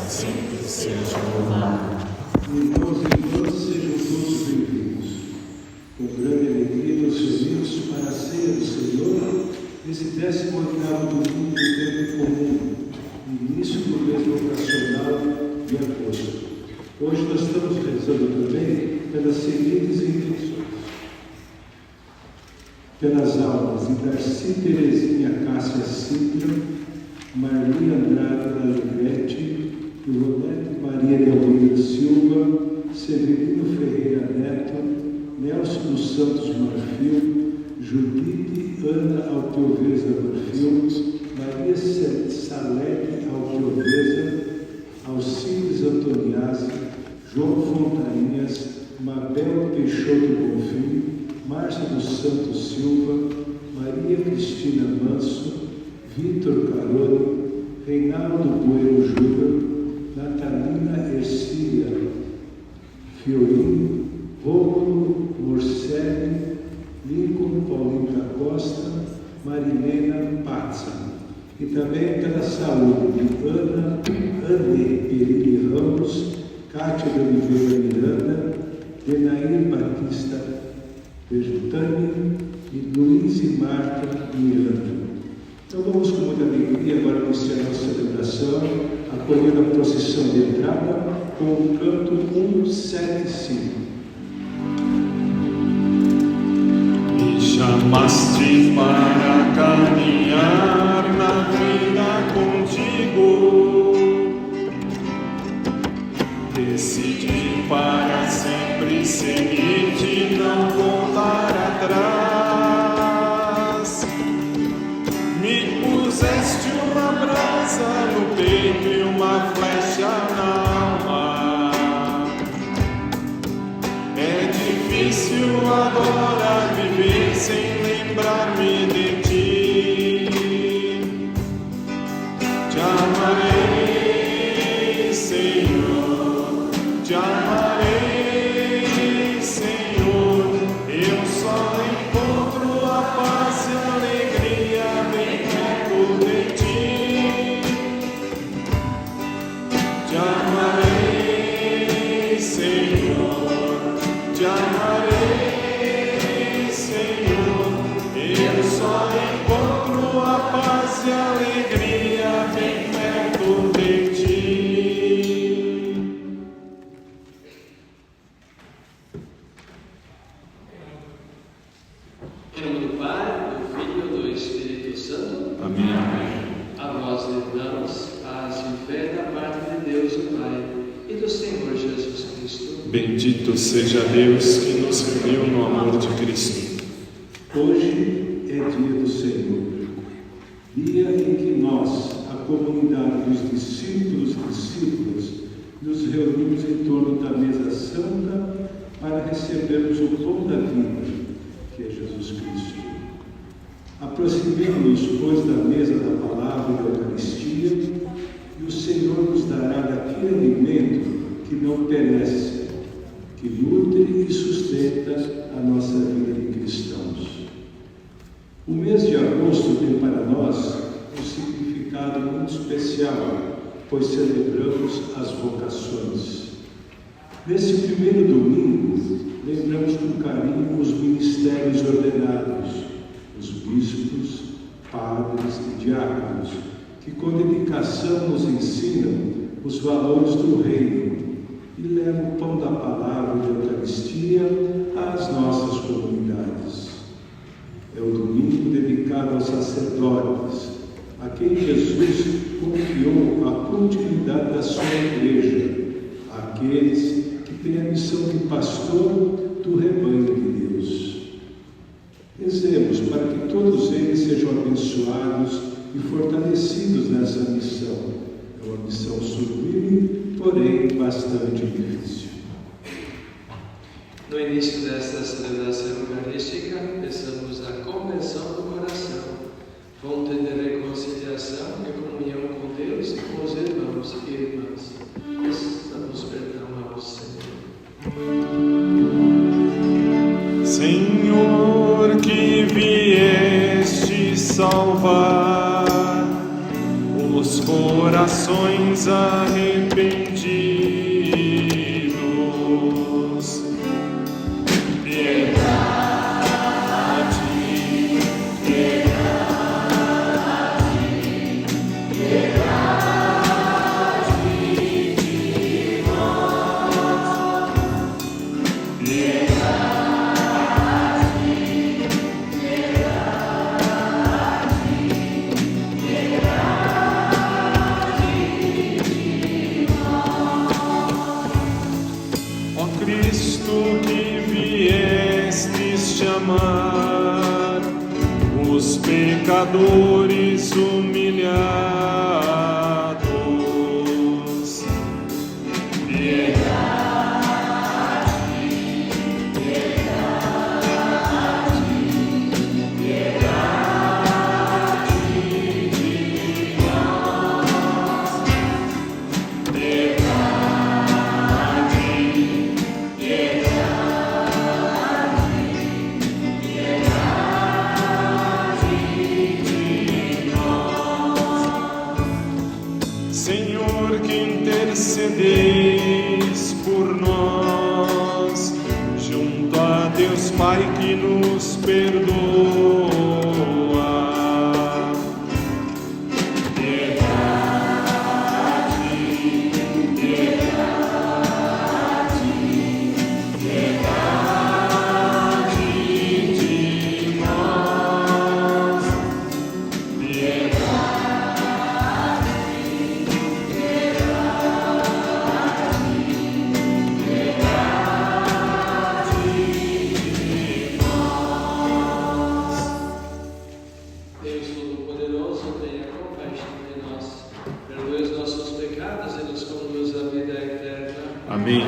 sempre seja louvado. Irmãos e irmãs, sejam todos bem-vindos. Com grande alegria nos reunimos para a ceia do Senhor, nesse 18º domingo do tempo comum, início do mês vocacional de agosto. Hoje nós estamos rezando também pelas seguintes intenções: pelas almas de Darcy Terezinha Cássia Sintra, Marli Andrade Alegrete, Ivonete Maria de Almeida Silva, Severino Ferreira Neto, Nelson dos Santos Marfil, Judite Ana Alteoveza Marfil, Maria Salete Alteoveza, Alcides Antoniazzi, João Fontainhas, Mabel Peixoto Bonfim, Márcia dos Santos Silva, Maria Cristina Manso, Vitor Caroni, Reinaldo Bueno Júnior, Natalina Ercília Fiorin, Rômulo Morcelli, Lincoln Paulinho da Costa, Marilena Pazza. E também pela saúde de Anne Perini Ramos, Cátia de Oliveira Miranda, Denair Batista Bejutani e Luiz e Marta Miranda. Então vamos com muita alegria agora iniciar a nossa celebração, acolhendo a procissão de entrada com o canto 175. Me chamaste para caminhar na vida contigo, decidi para sempre seguir-te, não voltar atrás. Me puseste uma brasa no peito e uma flecha na alma. É difícil agora viver sem lembrar-me de ti. Te amarei, Senhor, te amarei, Senhor. Eu só encontro a paz e a alegria bem perto de ti. Te amarei, Senhor, te amarei, Senhor. Eu só encontro a paz e a alegria bem perto de ti. Em nome do Pai, do Filho e do Espírito Santo. Amém. A vós levamos paz e fé da parte de Deus o Pai e do Senhor Jesus Cristo. Bendito seja Deus que nos reuniu no amor de Cristo. Hoje é dia do Senhor, dia em que nós, a comunidade dos discípulos e discípulas, nos reunimos em torno da mesa santa para recebermos o pão da vida, que é Jesus Cristo. Aproximemo-nos, pois, da mesa da palavra e da Eucaristia, e o Senhor nos dará daquele alimento que não perece, que nutre e sustenta a nossa vida de cristãos. O mês de agosto tem para nós um significado muito especial, pois celebramos as vocações. Nesse primeiro domingo, lembramos com carinho os ministérios ordenados, os bispos, padres e diáconos, que com dedicação nos ensinam os valores do reino e levam o pão da palavra e da Eucaristia às nossas comunidades. É o domingo dedicado aos sacerdotes, a quem Jesus confiou a continuidade da sua igreja, àqueles que têm a missão de pastor do rebanho de Deus. Rezemos para que todos eles sejam abençoados e fortalecidos nessa missão. É uma missão sublime, porém bastante difícil. No início desta celebração eucarística, peçamos a conversão do coração, fonte de reconciliação e comunhão com Deus e com os irmãos e irmãs. Peçamos perdão ao Senhor. Senhor, que vieste salvar os corações corações arrependidos. Os pecadores humilhados, piedade, piedade, piedade de nós, piedade, Senhor, que intercedeis por nós, junto a Deus Pai que nos perdoa. Piedade, piedade, piedade de nós, piedade. Amém.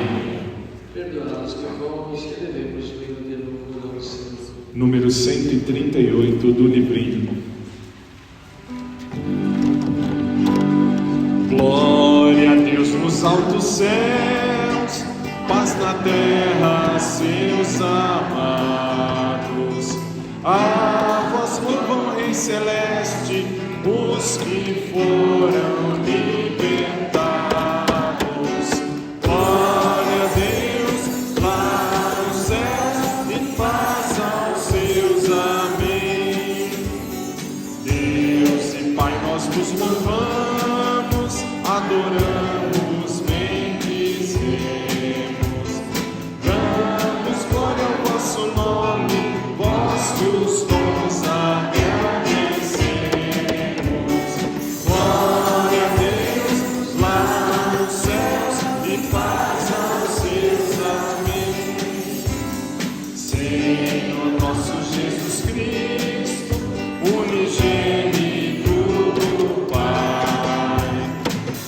Perdoados que fomos, que devemos o hino de louvor ao Senhor. Número 138 do livrinho. Glória a Deus nos altos céus, paz na terra, seus amados. A vós louvam, Rei Celeste, os que foram libertados. Glória a Deus lá nos céus e paz aos seus. Amém. Deus e Pai, nós vos louvamos, adoramos, bendizemos, damos glória ao vosso nome, vós que os dons agradecemos. Glória a Deus lá nos céus e paz aos seus. Amém. Senhor nosso Jesus Cristo, unigênito do Pai,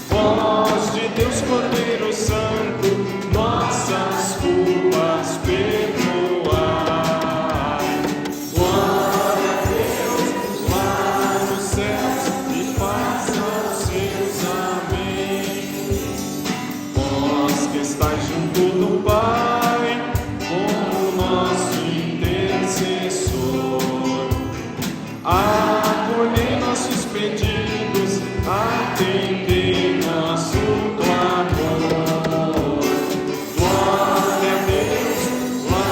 voz de Deus Cordeiro Santo, nossas culpas perdoai. Glória a Deus lá nos céus e paz aos seus. Amém. Vós que estáis junto do Pai, como nosso intercessor, acolhei nossos pedidos, atendei nosso clamor. Glória a Deus lá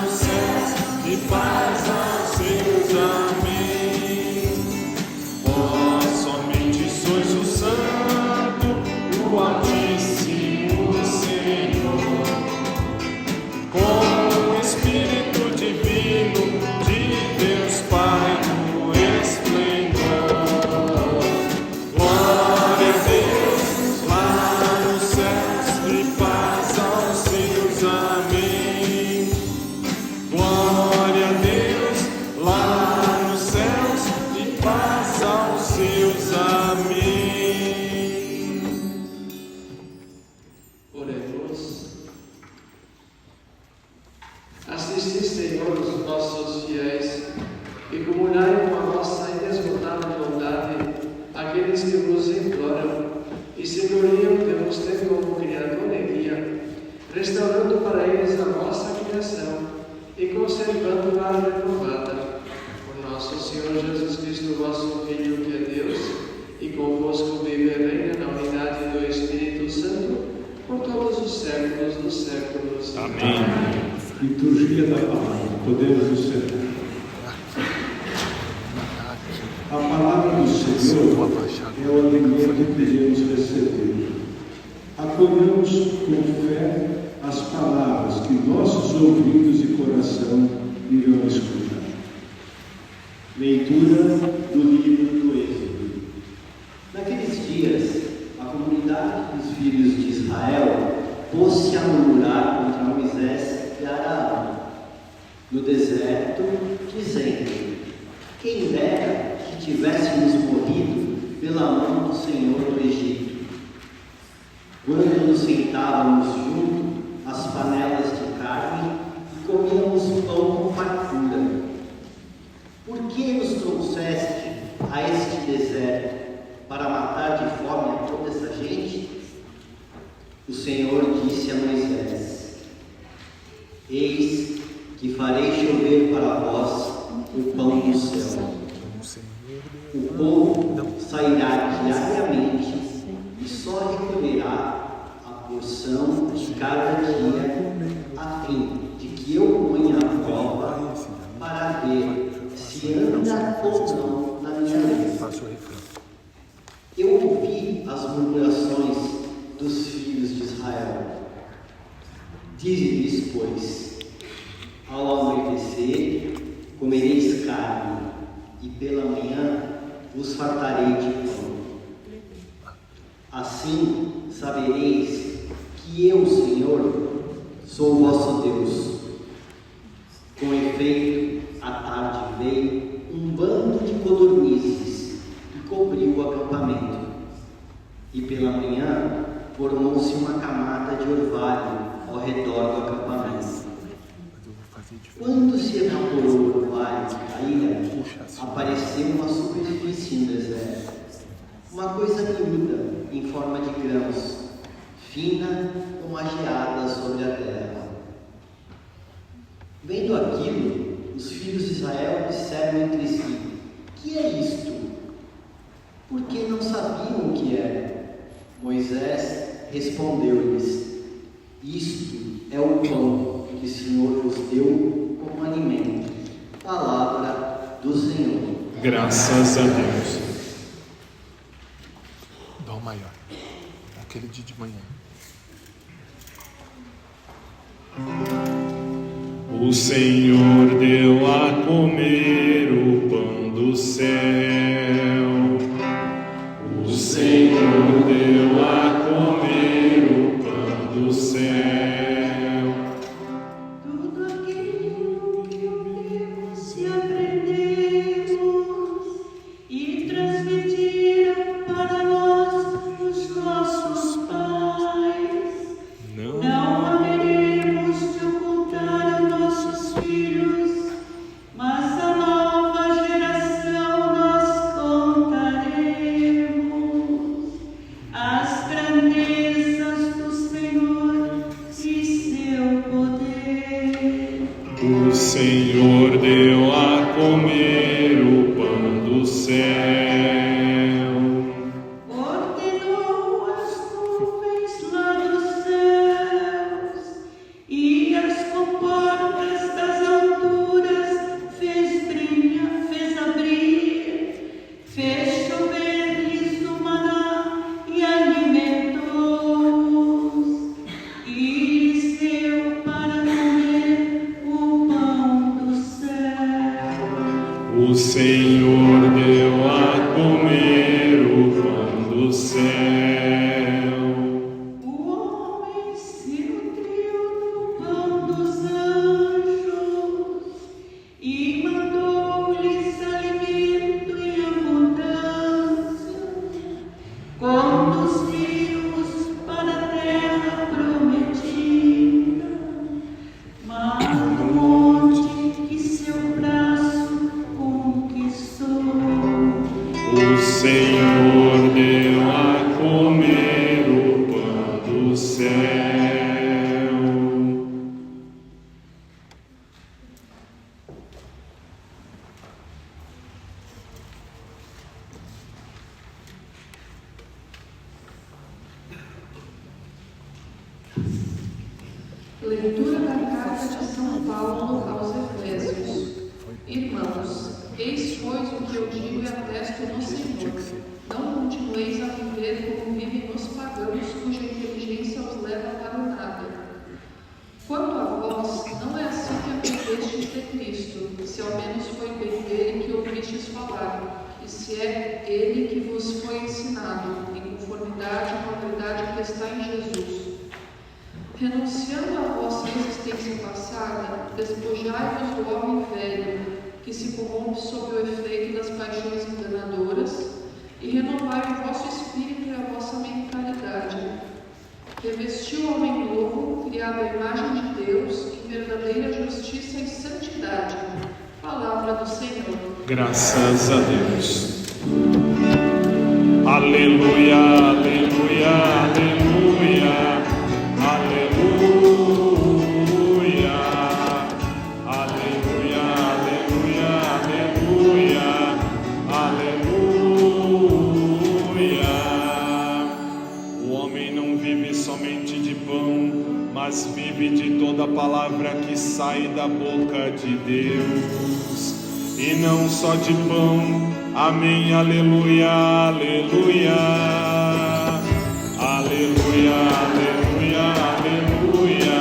nos céus e paz aos seus. Amém. Vós somente sois o Santo, o Altíssimo Senhor, com o Espírito Divino de Deus Pai no esplendor. Glória a Deus lá nos céus e paz aos seus. Amém. Glória a Deus lá nos céus e paz aos seus. Amém. Oremos. Assisti, Senhor, os nossos fiéis e comunai com a vossa inesgotável bondade aqueles que vos imploram e se gloriam de vos ter como Criador e Guia, restaurando para eles a vossa criação e conservando-a renovada. Por nosso Senhor Jesus Cristo, vosso Filho, que é Deus, e convosco vive e reina na unidade do Espírito Santo, por todos os séculos dos séculos. Amém. Liturgia da Palavra. Podemos nos sentar. A palavra do Senhor é o alimento que devemos receber. Acolhamos com fé as palavras que nossos ouvidos e coração irão escutar. Leitura do livro do Êxodo. Naqueles dias, a comunidade dos filhos de Israel pôs-se a murmurar contra Moisés e Arão no deserto, dizendo: quem dera que tivéssemos morrido pela mão do Senhor do Egito, quando nos sentávamos junto às panelas de carne e comíamos pão com fartura. Por que nos trouxeste a este deserto para matar de fome a toda essa gente? O Senhor disse a Moisés: eis que farei chover para vós o pão do céu. O povo sairá diariamente e só recolherá a porção de cada dia, a fim de que eu ponha a prova para ver se anda ou não na minha lei. Eu ouvi as murmurações dos filhos de Israel. Dize-lhes, pois: ao amanhecer comereis carne, e pela manhã vos fartarei de pão. Assim sabereis que eu, Senhor, sou o vosso Deus. Com efeito, à tarde veio um bando de codornizes e cobriu o acampamento. E pela manhã formou-se uma camada de orvalho ao redor do acampamento. Quando se evaporou o orvalho que caíra, apareceu uma superfície no deserto, uma coisa miúda em forma de grãos, fina como a geada sobre a terra. Vendo aquilo, os filhos de Israel disseram entre si: que é isto? Porque não sabiam o que era. Moisés respondeu-lhes: isto é o pão que o Senhor vos deu como alimento. Palavra do Senhor. Graças a Deus. Dó maior. Aquele dia de manhã. O Senhor deu a comer o pão do céu. O Senhor deu a comer o pão do céu. Tudo aquilo que ouvimos e aprendemos e transmitiram para nós os nossos pais, não haveremos de ocultar a nossos filhos, mas a nova geração nós contaremos as grandezas do Senhor e seu poder. O Senhor deu a comer o pão do céu. Ordenou as nuvens lá dos céus e as comportas das alturas fez brilhar, fez abrir, fez chover-lhes no maná e alimentou-os, e lhes deu para comer o pão do céu. O Senhor deu a comer o pão do céu. O homem se nutriu do pão dos anjos e mandou-lhes alimento em abundância, conduziu-os para a terra prometida, mas no monte que seu braço conquistou. O Senhor deu a comer Leitura da Carta de São Paulo aos Efésios. Irmãos, eis pois o que eu digo e atesto no Senhor. Não continueis a viver como vivem os pagãos, cuja inteligência os leva para o nada. Quanto a vós, não é assim que aprendestes de Cristo, se ao menos foi bem dele que ouvistes falar, e se é ele que vos foi ensinado, em conformidade com a verdade que está em Jesus. Renunciando à vossa existência passada, despojai-vos do homem velho, que se corrompe sob o efeito das paixões enganadoras, e renovai o vosso espírito e a vossa mentalidade. Revesti o homem novo, criado à imagem de Deus, em verdadeira justiça e santidade. Palavra do Senhor. Graças a Deus. Aleluia, aleluia, aleluia. Aleluia, aleluia, aleluia, aleluia, aleluia. O homem não vive somente de pão, mas vive de toda palavra que sai da boca de Deus. E não só de pão, amém, aleluia, aleluia, aleluia, aleluia, aleluia, aleluia,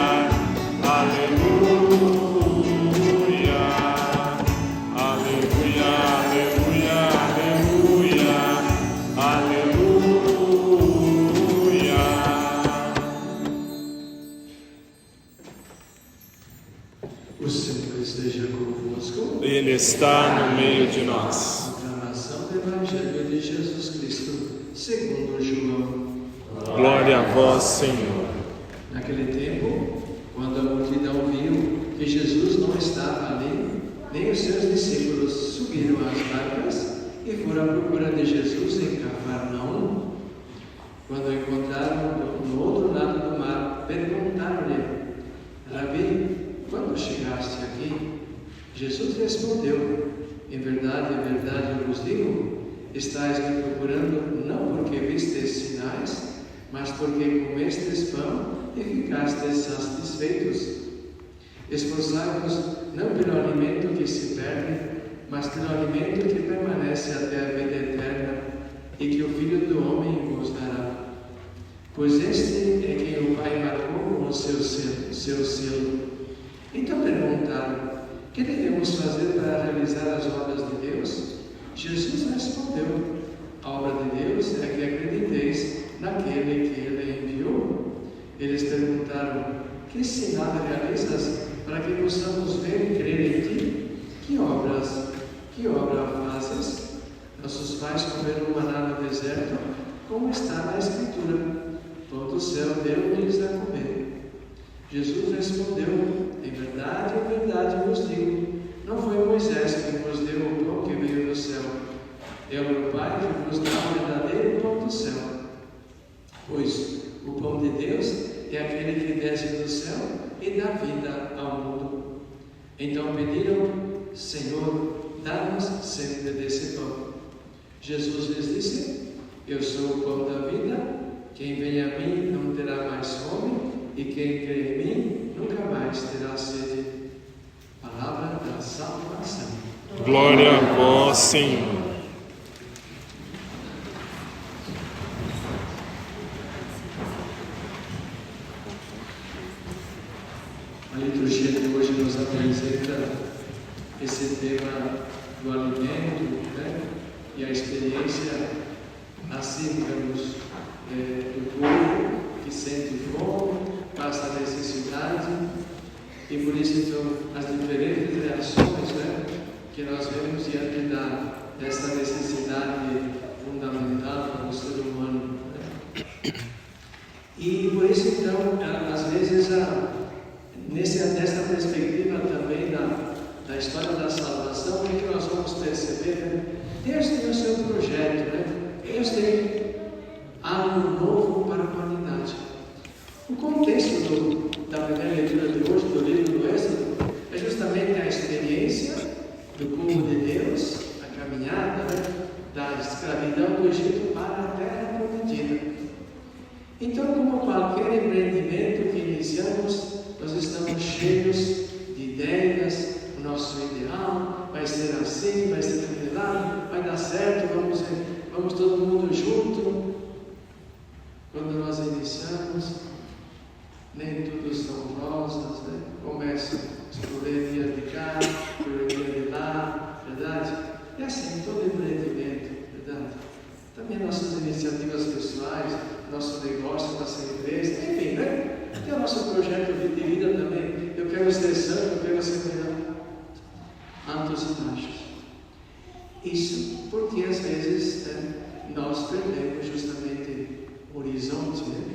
aleluia, aleluia, aleluia. O Senhor esteja convosco. Ele está no meio de nós. Proclamação do Evangelho de Jesus Cristo, segundo João. Glória a vós, Senhor. Naquele tempo, quando a multidão viu que Jesus não estava ali, nem os seus discípulos subiram às barcas e foram à procura de Jesus em Cafarnaum. Quando o encontraram no outro lado do mar, perguntaram-lhe: Rabi, quando chegaste aqui? Jesus respondeu: em verdade, eu vos digo, estáis me procurando não porque vistes sinais, mas porque comestes pão e ficastes satisfeitos. Esforçai-vos não pelo alimento que se perde, mas pelo alimento que permanece até a vida eterna, e que o Filho do Homem vos dará. Pois este é quem o Pai marcou com o seu selo. Então perguntaram: que devemos fazer para realizar as obras de Deus? Jesus respondeu: a obra de Deus é que acrediteis naquele que Ele enviou. Eles perguntaram: que sinal realizas para que possamos ver e crer em Ti? Que obra fazes? Nossos pais comeram maná no deserto, como está na Escritura: pão do céu deu-lhes a comer. Jesus respondeu: em verdade vos digo, não foi Moisés que vos deu o pão que veio do céu, é o meu Pai que vos dá o verdadeiro pão do céu. Pois o pão de Deus é aquele que desce do céu e dá vida ao mundo. Então pediram: Senhor, dá-nos sempre desse pão. Jesus lhes disse: eu sou o pão da vida, quem vem a mim não terá mais fome, e quem crê em mim nunca mais terá sede. Palavra da salvação. Glória a vós, Senhor. A liturgia de hoje nos apresenta esse tema do alimento, né? E a experiência assim, digamos, do povo que sente fome, passa a necessidade, e por isso então as diferentes reações, né, que nós vemos diante dessa necessidade fundamental para o ser humano, né? E por isso então, às vezes, nessa perspectiva também da história da salvação, é que nós vamos perceber, né? Deus tem o seu projeto, né? Deus tem algo novo para a humanidade. O contexto da primeira leitura de hoje, do livro do Êxodo, é justamente a experiência do povo de Deus, a caminhada, né, da escravidão do Egito para a terra prometida. Então, como qualquer empreendimento que inicia iniciamos, nós estamos cheios de ideias, o nosso ideal vai ser assim, vai ser aquele lado, vai dar certo, vamos todo mundo junto. Quando nós iniciamos, nem tudo são rosas, né? Começam a probleminha de cá, probleminha de lá, verdade? É assim, todo empreendimento, verdade? Também nossas iniciativas pessoais, nosso negócio, nossa empresa, enfim, né? Até o nosso projeto de vida também. Eu quero ser santo, eu quero ser melhor. Altos e baixos. Isso porque às vezes, né, nós perdemos justamente o horizonte, né?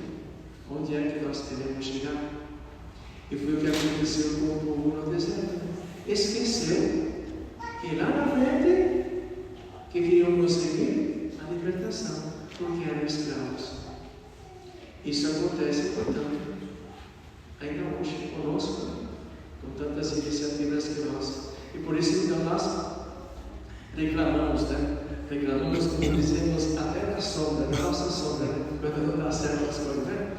Onde é que nós queremos chegar? E foi o que aconteceu com o povo no deserto. Esqueceu que lá na frente que queriam conseguir a libertação, porque eram escravos. Isso acontece, portanto, ainda hoje conosco, com tantas iniciativas que nós. E por isso então nós reclamamos, né? Reclamamos, como dizemos, até na sombra, na nossa sombra, né? Quando não dá certo as coisas, né?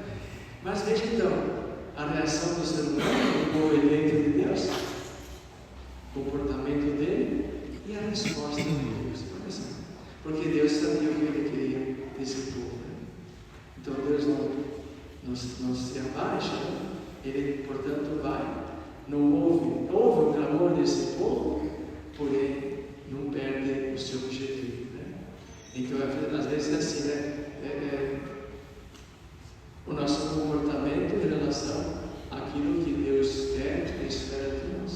Mas veja então, a reação do ser humano, o povo eleito de Deus, o comportamento dele e a resposta de Deus. Porque Deus sabia o que ele queria desse povo. Né? Então Deus não se abaixa, né? Ele, portanto, vai, não ouve o clamor desse povo, porém não perde o seu objetivo. Né? Então, às vezes é assim, né? O nosso comportamento em relação àquilo que Deus quer e espera de nós.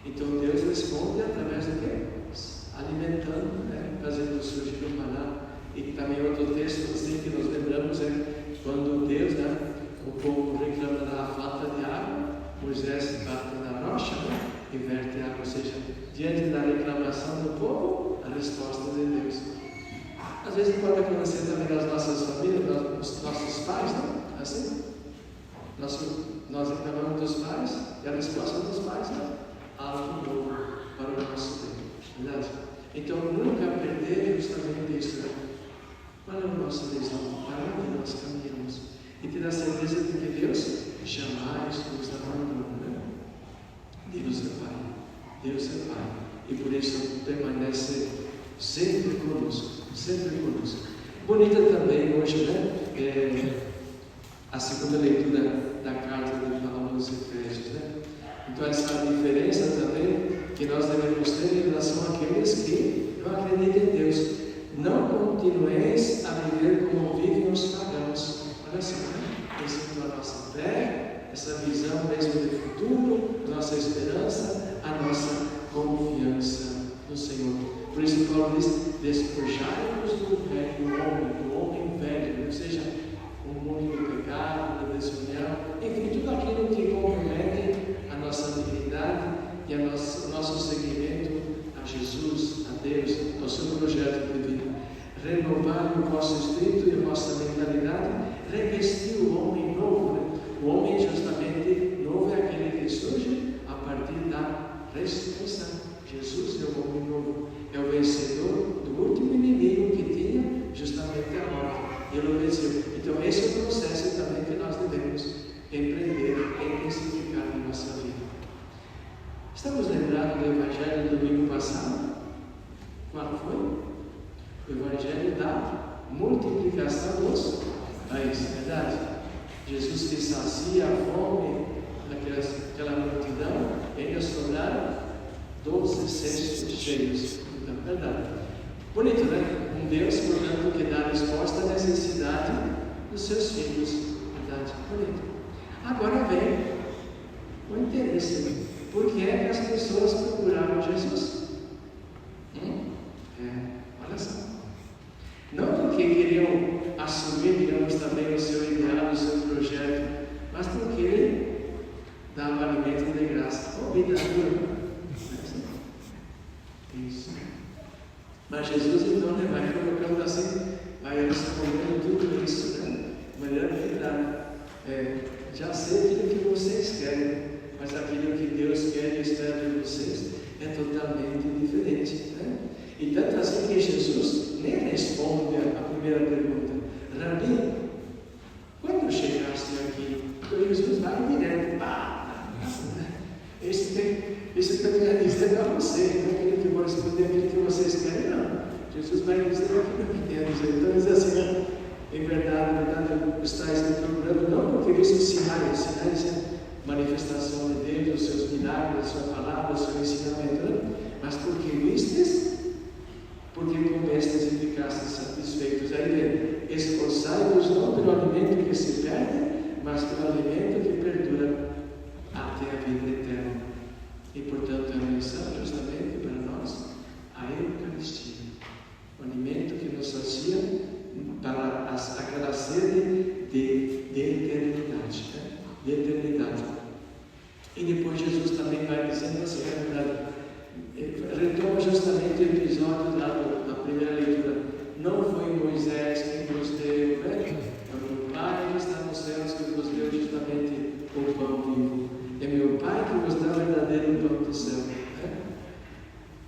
Então Deus responde através do quê? Alimentando, né? Fazendo surgir o maná. E também outro texto assim que nós lembramos é quando Deus, né? O povo reclama da falta de água, Moisés bate na rocha, né? E verte água, ou seja, diante da reclamação do povo, a resposta de Deus. Às vezes pode acontecer também nas nossas famílias, nos nossos pais, né? Assim, nós reclamamos dos pais e a resposta dos pais é algo novo para o nosso tempo, verdade? Então nunca perder justamente isso, né? Qual é a nossa visão? Para onde nós caminhamos? E ter a certeza de que Deus jamais nos abandona, né? Deus é Pai, Deus é Pai, e por isso permanece sempre conosco. Sempre conosco. Bonita também hoje, né? A segunda leitura da carta de Paulo aos Efésios, né? Então essa diferença também que nós devemos ter em relação àqueles que não acreditam em Deus. Não continueis a viver como vivem os pagãos. Olha só, né? Essa é a nossa fé, essa visão mesmo de futuro, nossa esperança, a nossa confiança no Senhor. Por isso Paulo diz, despojai-vos do homem velho, ou seja, o mundo do pecado, da desunião, enfim, tudo aquilo que compromete a nossa dignidade e o nosso seguimento a Jesus, a Deus, ao seu projeto de vida. Renovar o vosso espírito e a vossa mentalidade, revestir o homem novo. Né? O homem justamente novo é aquele que surge a partir da ressurreição. Jesus é o homem novo, é o vencedor do último inimigo que tinha justamente a morte. Ele o venceu. Então esse é o processo também que nós devemos empreender e intensificar na nossa vida. Estamos lembrados do Evangelho do domingo passado? Qual foi? O Evangelho da multiplicação dos pães, verdade? Jesus que sacia a fome daquela multidão, ainda sobraram 12 cestos cheios. Então, verdade. Bonito, né? Um Deus, portanto, que dá resposta à necessidade dos seus filhos. Verdade? Bonito. Agora vem o interesse. Por que é que as pessoas procuraram Jesus? Olha só. Não porque queriam assumir, digamos, também o seu ideal, o seu projeto, mas porque ele dava alimento de graça. Vida dura. Isso. Mas Jesus então, né, vai colocando assim, vai respondendo tudo isso, né? De maneira que já sei aquilo que vocês querem, mas aquilo que Deus quer e espera de vocês é totalmente diferente, né? E tanto assim que Jesus nem responde a primeira pergunta. Rabi, quando chegaste aqui? responder aquilo que vocês querem, não. Jesus vai dizer aquilo que quer dizer. Então diz assim, né? Em verdade, estáis me procurando, não porque vistes sinais é manifestação de Deus, os seus milagres, a sua palavra, o seu ensinamento, né? Mas porque vistes, porque comestes e ficastes satisfeitos. Aí vem, esforçai-vos não pelo alimento que se perde, mas pelo alimento que perdura até a vida eterna. E portanto a missão justamente para nós, a Eucaristia, o alimento que nos sacia para aquela sede de eternidade, né? De eternidade. E depois Jesus também vai dizendo assim, retoma justamente o episódio lá da primeira leitura. Não foi Moisés quem vos deu, né? É meu Pai que está nos céus que vos deu justamente o pão vivo. É meu Pai que vos dá o verdadeiro pão do céu. Né?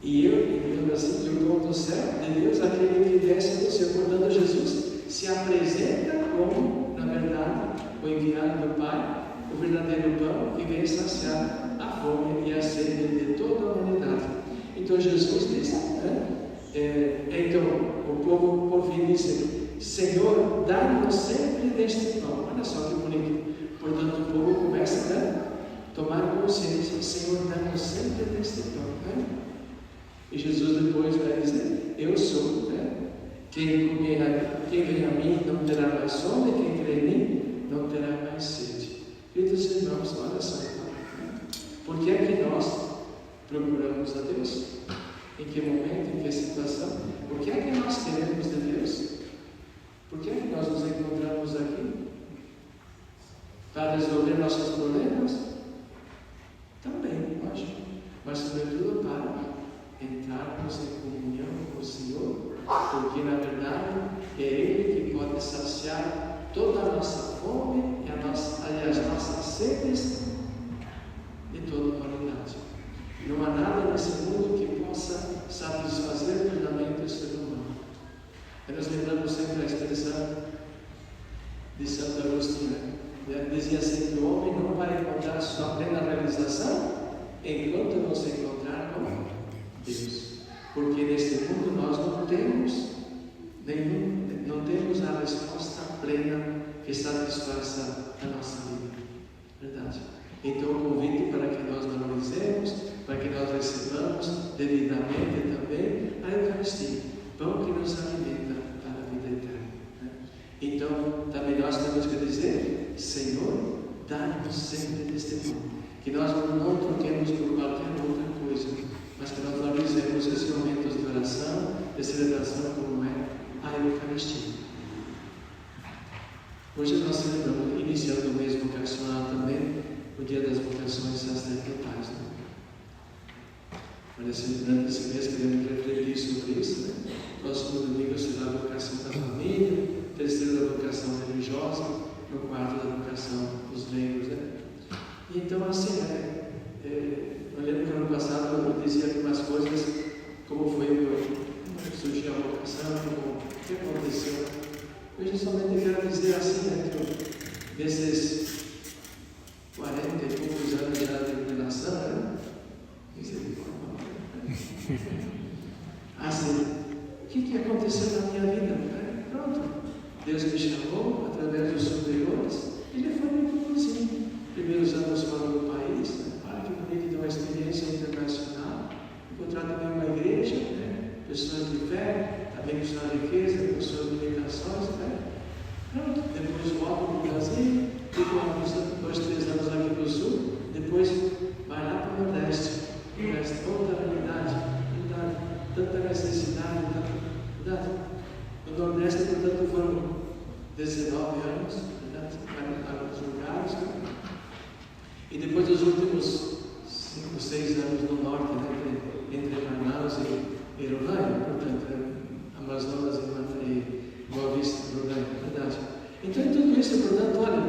E eu, entendo assim, que o pão do céu de Deus, aquele que desce do céu. Portanto, Jesus se apresenta como, na verdade, o enviado do Pai, o verdadeiro pão que vem saciar a fome e a sede de toda a humanidade. Então Jesus diz, né? Então o povo por fim disse, Senhor, dá-nos sempre deste pão. Olha só que bonito. Portanto o povo começa a tomar consciência, Senhor, dá-nos sempre deste pão. Né? E Jesus depois vai dizer, eu sou, né? Quem vem a mim não terá mais fome, quem crê em mim não terá mais sede. Queridos irmãos, olha só, por que é que nós procuramos a Deus? Em que momento, em que situação? O que é que nós queremos de Deus? Por que é que nós nos encontramos aqui? Para resolver nossos problemas? Também, lógico, mas sobretudo para entrarmos em comunhão com o Senhor, porque na verdade é Ele que pode saciar toda a nossa fome e as nossas sedes de toda a humanidade. Não há nada nesse mundo que possa satisfazer plenamente o ser humano. E nós lembramos sempre a expressão de Santo Agostinho, né? Dizia assim que o homem não vai encontrar sua plena realização enquanto não se encontrar com Deus. Porque neste mundo nós não temos a resposta plena que satisfaça a nossa vida. Verdade? Então o convite para que nós valorizemos, para que nós recebamos devidamente também a Eucaristia, pão que nos alimenta para a vida eterna. Né? Então também nós temos que dizer, Senhor, dá-nos sempre deste pão, que nós não troquemos por qualquer outra coisa, mas que nós valorizemos esses momentos de oração, de celebração como é a Eucaristia. Hoje nós celebramos, iniciando o mês vocacional também, o dia das vocações sacerdotais. Né? Olha, celebrando esse mês, queremos refletir sobre isso. Né? Próximo domingo será a vocação da família, terceiro da vocação religiosa, no quarto da vocação dos leigos. Né? E então, assim, eu lembro que no ano passado eu dizia algumas coisas, como foi que surgiu a vocação, o que aconteceu. Hoje somente quero dizer assim, né, que nesses 40 e poucos anos já de revelação, né? Assim, o que aconteceu na minha vida? Né? Pronto, Deus me chamou através dos superiores, Ele foi me conduzindo. Primeiros anos fora do país, né? Olha que bonito, de uma experiência internacional, encontrar também uma igreja, né? Pessoas de fé, também com sua riqueza, com suas limitações, né? Pronto, depois volta para o Brasil, fica 2, 3 anos aqui no sul, depois vai lá para o Nordeste, outra realidade, tanta necessidade, verdade. No Nordeste, portanto, foram 19 anos, verdade, para os lugares, né? E depois dos últimos 5, 6 anos no Norte, né? Entre Manaus e Roraima, portanto, Amazonas e Boa Vista, Roraima, verdade. Então, em tudo isso, portanto, olha,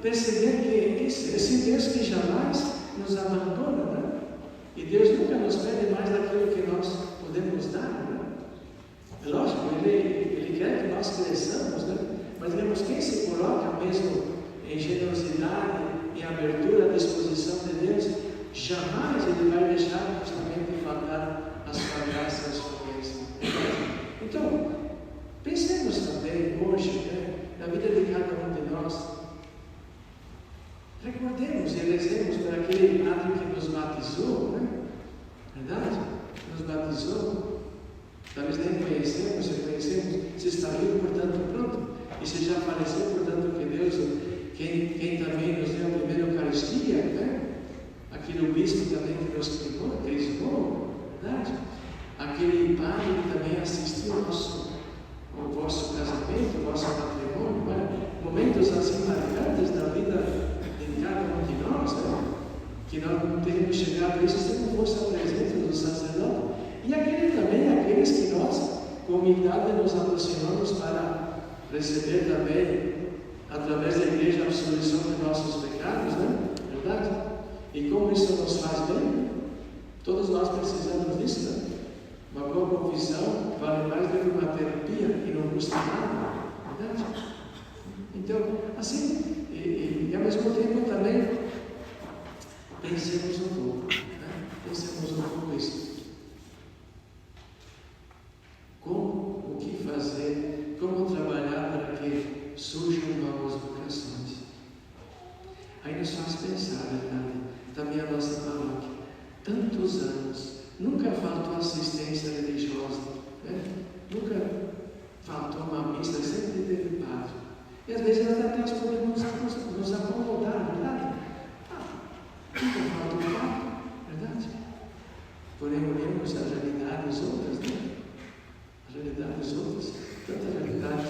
perceber que esse Deus que jamais nos abandona, né? E Deus nunca nos pede mais daquilo que nós podemos dar, né? É lógico, Ele quer que nós cresçamos, né? Mas vemos quem se coloca mesmo em generosidade, em abertura à disposição de Deus, jamais Ele vai deixar justamente faltar a sua graça e a sua bênção. Então, pensemos também hoje, na vida de cada um de nós. Recordemos e rezemos para aquele padre que nos batizou, verdade? Nos batizou. Talvez nem conhecemos, se conhecemos, se está vivo, portanto, pronto. E se já faleceu, portanto, que Deus, quem também nos deu a primeira Eucaristia, aquele bispo também que nos crismou, verdade? Aquele padre que também assistiu ao vosso casamento, ao vosso matrimônio, momentos assim marcantes da vida de cada um de nós, que nós não teríamos chegado a isso se não fosse a presença do sacerdote. E aqueles que nós, com humildade, nos aproximamos para receber também, através da igreja, a absolvição de nossos pecados, verdade? E como isso nos faz bem? Todos nós precisamos disso, Uma boa confissão vale mais do que uma terapia e não custa nada, verdade? Então, assim, e ao mesmo tempo também, pensemos um pouco, pensemos um pouco isso. O que fazer, como trabalhar para que surjam novas vocações? Aí nos faz pensar, verdade? Também a nossa paróquia, tantos anos, nunca faltou assistência religiosa, nunca faltou uma missa, sempre teve padre. E às vezes até nós podemos nos acomodar, verdade? Nunca faltou padre, verdade? Porém, olhamos as realidades outras, As realidades outras, tantas realidades,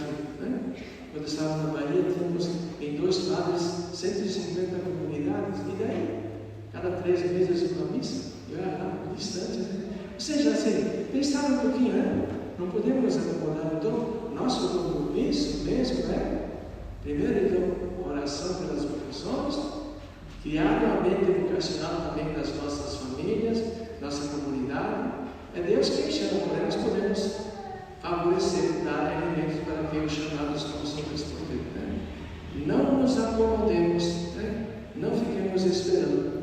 Quando estava na Bahia, tínhamos em 2 padres 150 comunidades, e daí? Cada 3 meses uma missa, e olha lá, distante, Ou seja, assim, pensar um pouquinho, Não podemos acomodar, então, nosso compromisso mesmo, Primeiro, então, oração pelas vocações, criar uma mente vocacional também das nossas famílias, nossa comunidade. É Deus quem chama, porém nós podemos favorecer, dar elementos para que os chamados possam responder. Não nos acomodemos, não fiquemos esperando.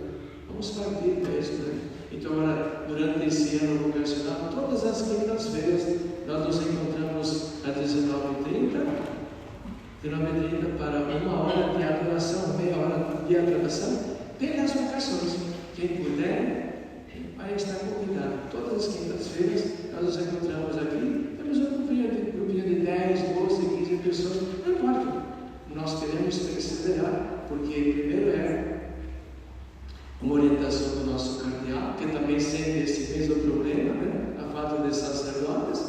Vamos partir mesmo. Então, agora, durante esse ano vocacional, todas as quintas-feiras, nós nos encontramos às 19h30. 19h30 para 1 hora de adoração, meia hora de adoração, pelas vocações. Quem puder, vai estar convidado. Todas as quintas-feiras nós nos encontramos aqui. Temos um grupinho de 10, 12, 15 pessoas. Não importa. Nós queremos perseverar, porque primeiro é uma orientação do nosso cardeal, que também sente esse mesmo problema, a falta de sacerdotes,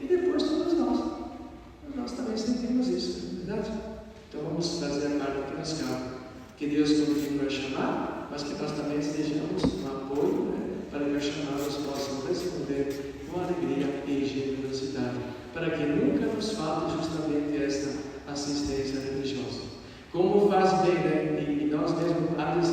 e depois todos nós. Nós também sentimos isso, verdade? Então vamos fazer a parte que nos cabe. Que Deus continue a chamar, mas que nós também estejamos no apoio, para que os chamados possam responder com alegria e generosidade, para que nunca nos falte justamente esta assistência religiosa. Como faz bem, e nós mesmos, padres,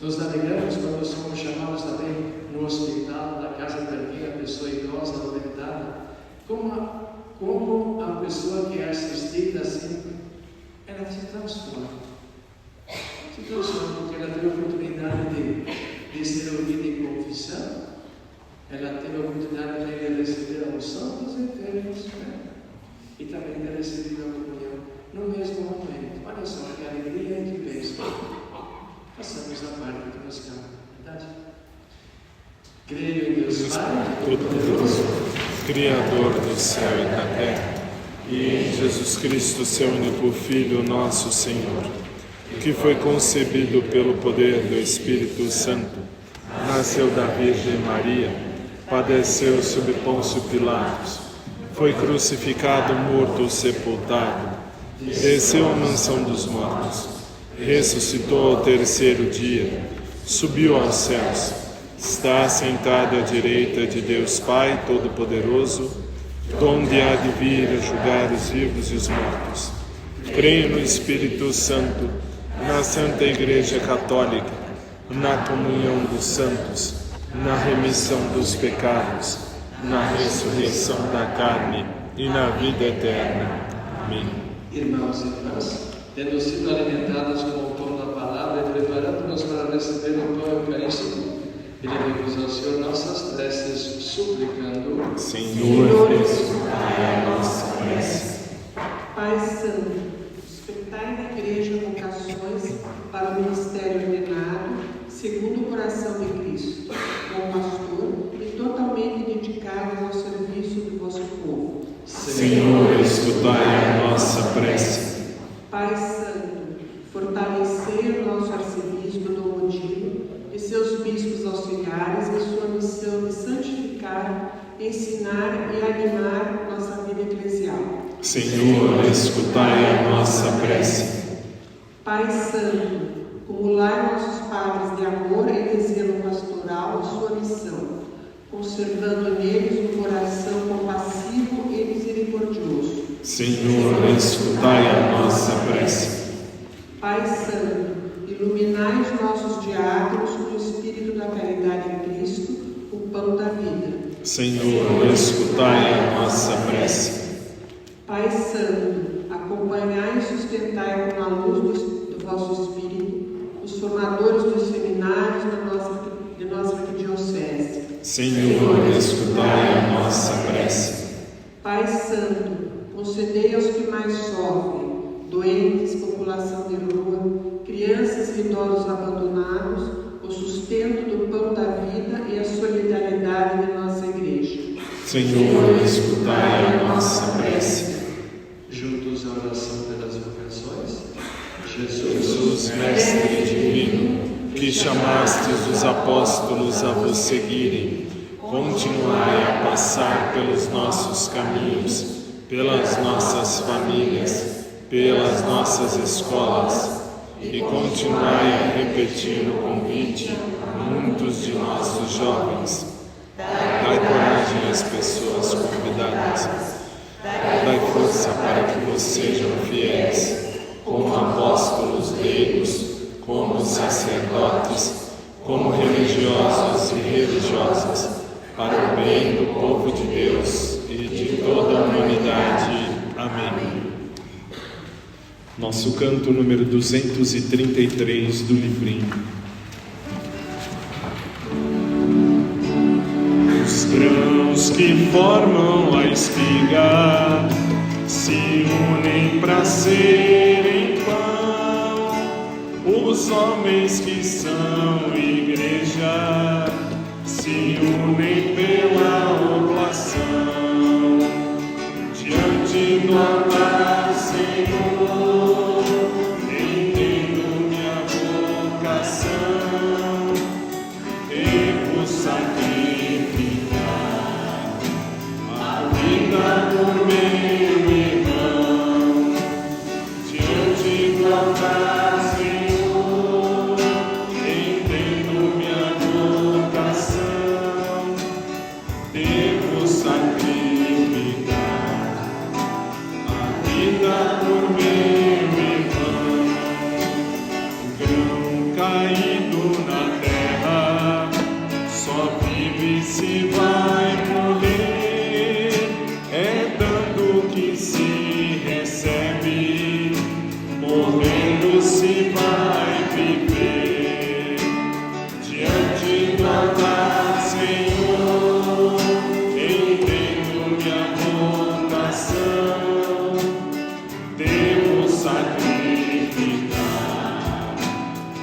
nos alegramos quando somos chamados também no hospital, na casa pertinho, a pessoa idosa, doentada, como a pessoa que é assistida assim, ela se transforma. Se transforma porque ela teve a oportunidade de ser ouvida em confissão, ela teve a oportunidade de receber a unção dos enfermos, e também de receber a comunhão no mesmo momento. Olha só que alegria e que bênção. Passamos a parte que nos cabe, verdade? Creio em Deus Pai Todo-Poderoso, Criador do céu e da terra, e em Jesus Cristo, seu único Filho, nosso Senhor, que foi concebido pelo poder do Espírito Santo, nasceu da Virgem Maria, padeceu sob Pôncio Pilatos, foi crucificado, morto, sepultado, desceu à mansão dos mortos, ressuscitou ao 3º dia, subiu aos céus, está sentado à direita de Deus Pai Todo-Poderoso, donde há de vir a julgar os vivos e os mortos. Creio no Espírito Santo, na Santa Igreja Católica, na comunhão dos santos, na remissão dos pecados, na ressurreição da carne e na vida eterna. Amém. Irmãos e irmãs, tendo sido alimentados com o pão da palavra e preparando-nos para receber o pão eucarístico, Elevemos ao Senhor nossas preces, suplicando: Senhor, escutai a nossa prece. Pai Santo, despertai na Igreja vocações para o ministério ordenado, segundo o coração de Cristo, bom pastor e totalmente dedicados ao serviço do vosso povo. Senhor, escutai a nossa prece. Pai Santo, fortalecei o nosso arcebispo Dom Odilo e seus bispos auxiliares em sua missão de santificar, ensinar e animar nossa vida eclesial. Senhor, escutai a nossa prece. Pai Santo, acumulai nossos padres de amor e de zelo pastoral em sua missão, conservando neles um coração compassivo e misericordioso. Senhor, escutai a nossa prece. Pai Santo, iluminai os nossos diáconos com o Espírito da caridade em Cristo, o pão da vida. Senhor, escutai a nossa prece. Pai Santo, acompanhai e sustentai com a luz do vosso Espírito os formadores dos seminários de nossa arquidiocese. Senhor, escutai a nossa prece. Pai Santo, concedei aos que mais sofrem, doentes, população de rua, crianças e idosos abandonados, o sustento do pão da vida e a solidariedade de nossa Igreja. Senhor, escutai a nossa prece. Juntos a oração pelas vocações. Jesus, Mestre divino, que chamastes os apóstolos a vos seguirem, continuai a passar pelos nossos caminhos, pelas nossas famílias, pelas nossas escolas, e continuai a repetir o convite a muitos de nossos jovens. Dai coragem às pessoas convidadas. Dai força para que vos sejam fiéis, como apóstolos leigos, como sacerdotes, como religiosos e religiosas, para o bem do povo de Deus e de toda a humanidade. Amém. Nosso canto número 233 do livrinho. Os grãos que formam a espiga se unem para serem pão. Os homens que são igreja se unem pela oblação. Diante do altar, Senhor, entendo minha vocação. Devo sacrificar a vida por meu irmão. Diante do altar, Senhor, entendo minha vocação. Devo sacrificar a vida por meu irmão. Grão caído na terra só vive se vai morrer. É dando que se recebe, morrendo se vai viver. Diante do altar, Senhor, entendo minha vocação. Devo sacrificar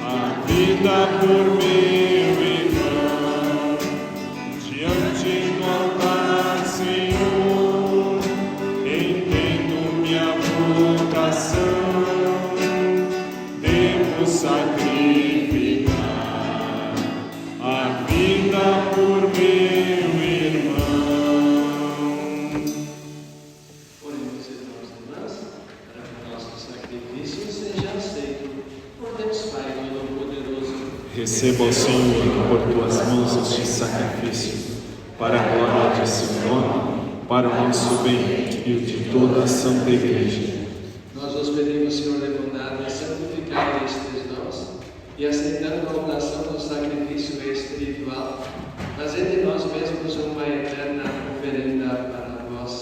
a vida por meu irmão. Diante do altar, Senhor, entendo minha vocação. Devo sacrificar a vida por meu irmão. Oremos, irmãos e irmãs, para que o nosso sacrifício seja aceito por Deus Pai Todo-Poderoso. Receba, ó Senhor, por tuas mãos este sacrifício, para a glória de seu nome, para o nosso bem e o de toda a Santa Igreja. Nós vos pedimos, Senhor de bondade, santificai estes dons e, aceitando a oblação do sacrifício espiritual, fazei de nós mesmos uma eterna oferenda para vós,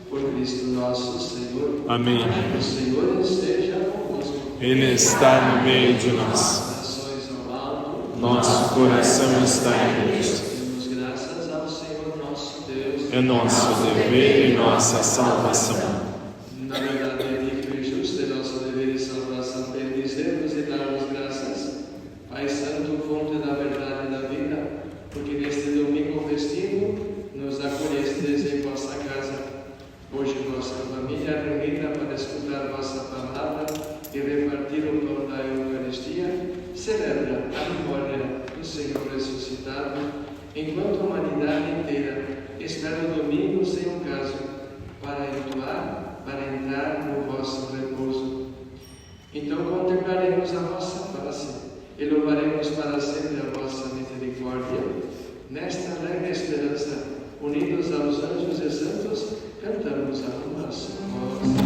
por Cristo nosso Senhor. Amém. O Senhor esteja convosco. Ele está no meio de nós. Nações ao alto. nosso coração está em Cristo. Demos graças ao Senhor nosso Deus. É nosso dever e nossa salvação. Na verdade, é digno e justo, é nosso dever e salvação bendizermos e darmos graças. Pai Santo, fonte da verdade e da vida, porque neste domingo festivo nos acolhestes em vossa casa. Hoje vossa família reunida para escutar vossa palavra e repartir o pão da Eucaristia, celebra a memória do Senhor ressuscitado, enquanto a humanidade inteira espera o domingo sem um caso para entoar, para entrar no vosso repouso. Então contemplaremos a vossa face e louvaremos para sempre a vossa misericórdia. Nesta alegre esperança, unidos aos anjos e santos, cantamos a nossa voz.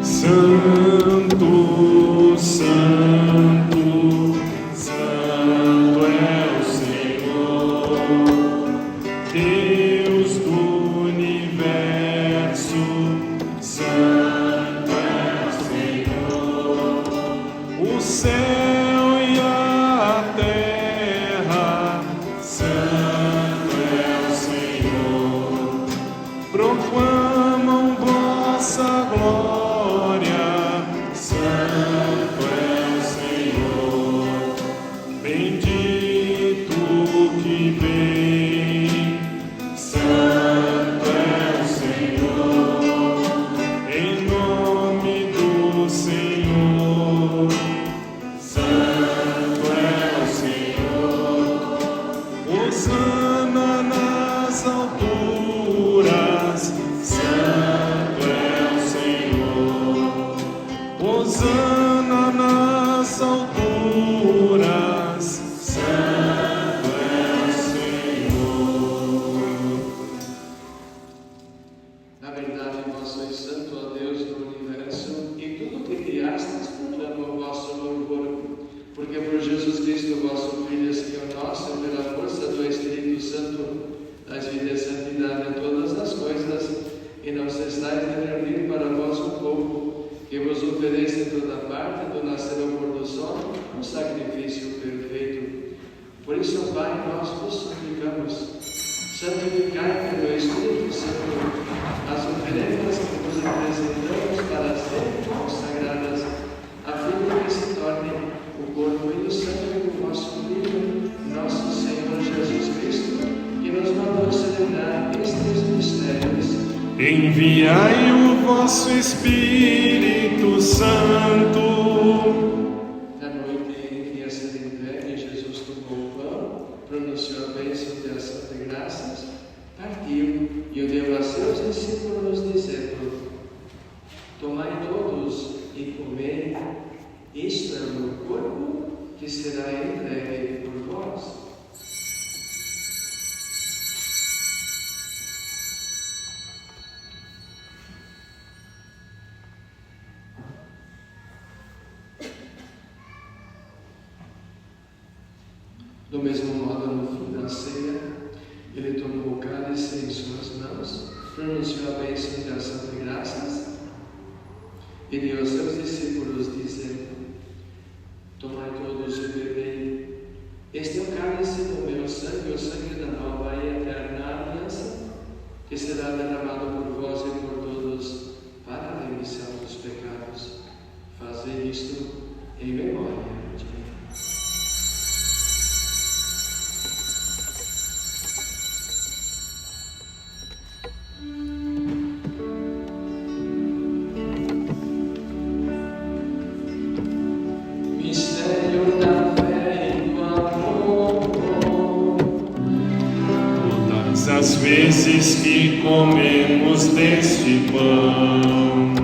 Santo, Santo, Santo é o Senhor, Deus do universo. Santo é o Senhor, o céu e a terra. Santo é o Senhor, proclamam vossa glória. Santo é o Senhor, bendito que vem. Santo é o Senhor, em nome do Senhor. Santo é o Senhor, hosana nas alturas. Santo é o Senhor, hosana nas alturas. Santo é o Senhor. Na verdade, vós sois santo, ó Deus do universo, e tudo que criastes proclama o vosso louvor, porque por Jesus Cristo, vosso Filho, Senhor nosso, pela força do Espírito Santo, dais vida e santidade a todas as coisas, e não cessais de reunir para vós um povo, que vos oferece em toda parte, do nascer ao pôr do sol, um sacrifício perfeito. Por isso, Pai, nós vos suplicamos, santificai pelo Espírito Santo as oferendas que vos apresentamos para serem consagradas, a fim de que se tornem o corpo e o sangue do vosso Filho, nosso Senhor Jesus Cristo, que nos mandou celebrar estes mistérios. Enviai o vosso Espírito Santo. Na noite em que ia ser entregue, Jesus tomou o pão, pronunciou a bênção de ação de graças, partiu e o deu a seus discípulos, dizendo: tomai todos e comei, isto é o meu corpo, que será entregue por vós. Do mesmo modo, no fim da ceia, ele tomou o cálice em suas mãos, pronunciou a bênção de ação de graças e deu aos seus discípulos, dizendo: tomai todos e bebei. Este é o cálice do meu sangue, o sangue da nova e eterna aliança, que será derramado por vós e por todos para a remissão dos pecados. Fazei isto em memória de mim. Mistério da fé e do amor. Todas as vezes que comemos deste pão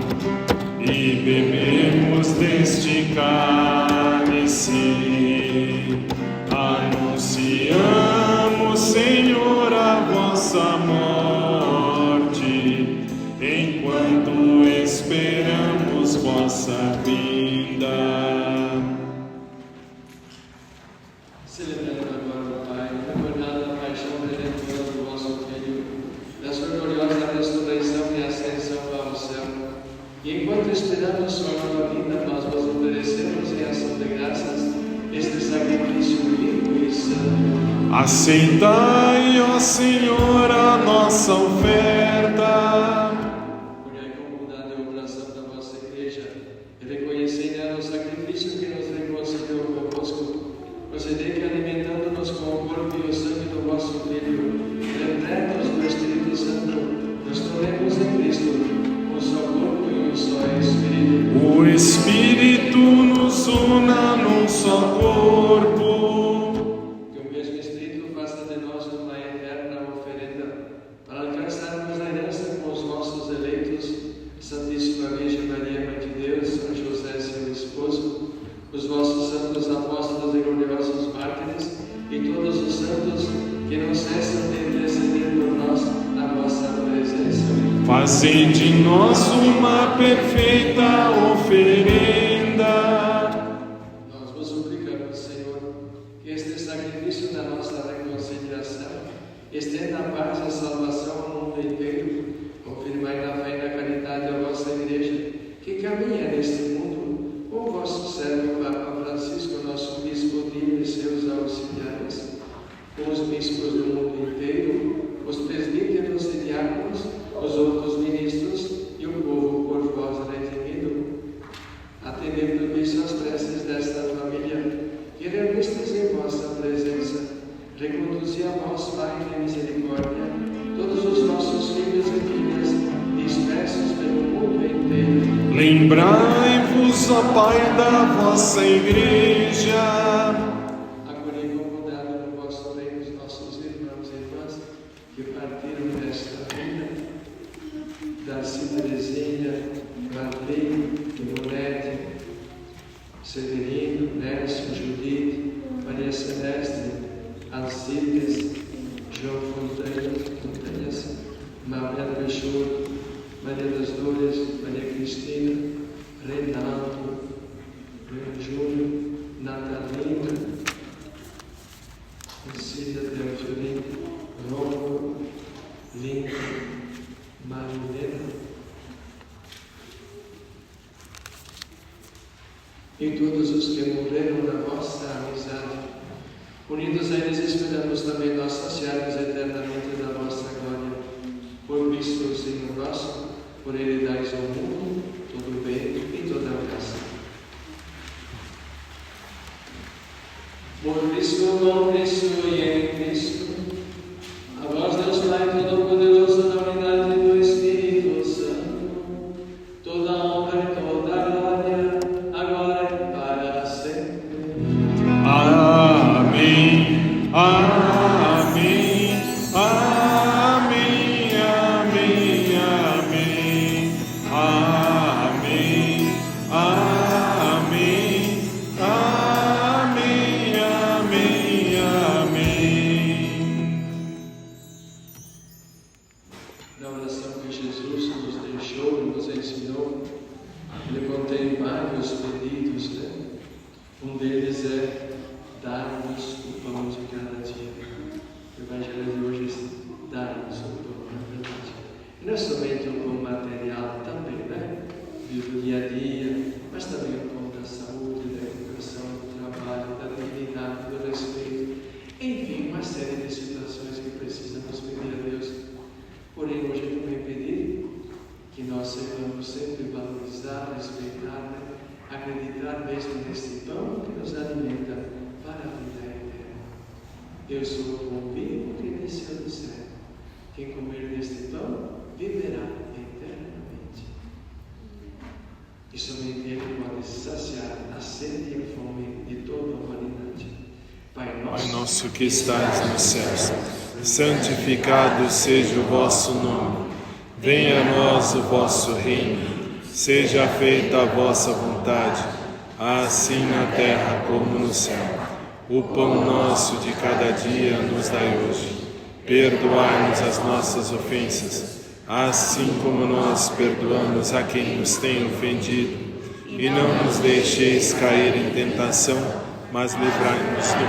e bebemos deste cálice, anunciamos, Senhor, a vossa morte, enquanto esperamos vossa vinda. Celebrando agora o Pai, recordando a paixão redentora do vosso Filho, da sua gloriosa ressurreição e ascensão ao céu, e enquanto esperamos sua nova vinda, nós vos oferecemos em ação de graças este sacrifício vivo Aceitai, ó Senhor, a nossa oferta. Olhai com bondade a oração da vossa Igreja e reconhecei nela o sacrifício que nos reconciliou convosco. Procedei que, alimentando-nos com o corpo e o sangue do vosso Filho, repletos do Espírito Santo, nos tornemos em Cristo, um só corpo e um só Espírito. O Espírito nos una num só corpo. Que o mesmo Espírito faça de nós uma eterna oferenda, para alcançarmos a herança com os nossos eleitos, Santíssima Virgem Maria, Mãe de Deus, São José, seu esposo, os vossos santos apóstolos e gloriosos mártires, e todos os santos que não cessam de interceder por nós na vossa presença. Fazei de nós uma perfeita oferenda. Nós vos suplicamos, Senhor, que este sacrifício da nossa reconciliação estenda a paz e a salvação ao mundo inteiro. Confirmai na fé e na caridade a vossa Igreja, que caminha neste mundo, com o vosso servo Papa Francisco, nosso Bispo Dino e seus auxiliares, com os bispos do mundo inteiro, os presbíteros e diáconos, os outros ministros e o povo por vós redimido. Atendei por isso as preces desta família, que reunistes em vossa presença. Reconduzi a vós, Pai de misericórdia, todos os nossos filhos e filhas, dispersos pelo mundo inteiro. Lembrai-vos, ó Pai, da vossa Igreja. Acolhei com bondade no vosso reino os nossos irmãos e irmãs que partiram desta vida, Darcy Terezinha, Marlene, Monete, Severino, Nelson, Judite, Maria Celeste, Alcides, João Fontanhas, Maria Peixoto, Maria das Dores, Maria Cristina, Reinaldo, Júnior, Natalina, Cecília Teofilino, Rômulo, Lincoln, Marilena e todos os que morreram na vossa amizade. Unidos a eles esperamos também nós saciarmos eternamente da vossa glória. Por Cristo, Senhor nosso, por Ele dais ao mundo todo o bem e toda a graça. Por Cristo, com Cristo e em Cristo, a vós Deus Pai Todo-Poderoso, na unidade do Espírito Santo, toda a honra e toda a glória, agora e para sempre. Amém. Amém. Amém. Amém. Amém. Amém. Amém. Amém. Amém. Amém. Na oração que Jesus nos deixou e nos ensinou, ele contém vários pedidos, né? Um deles é dar-nos o pão de cada dia. O Evangelho de hoje é dar-nos o pão, na verdade. E não é somente o pão material também, né? Do dia a dia, mas também o pão da saúde, da educação, do trabalho, da dignidade, do respeito. Enfim, uma série de situações que precisamos pedir a Deus. Porém, hoje eu também pedir que nós saibamos sempre valorizar, respeitar, né? Acreditar mesmo nesse pão que nos alimenta para a vida eterna. Eu sou o pão vivo que desceu do céu. Quem comer deste pão viverá eternamente. E somente Ele pode saciar a sede e a fome de toda a humanidade. Pai Nosso que estais nos céus, santificado seja o vosso nome. Venha a nós o vosso reino. Seja feita a vossa vontade, assim na terra como no céu. O pão nosso de cada dia nos dai hoje. Perdoai-nos as nossas ofensas, assim como nós perdoamos a quem nos tem ofendido. E não nos deixeis cair em tentação, mas livrai-nos do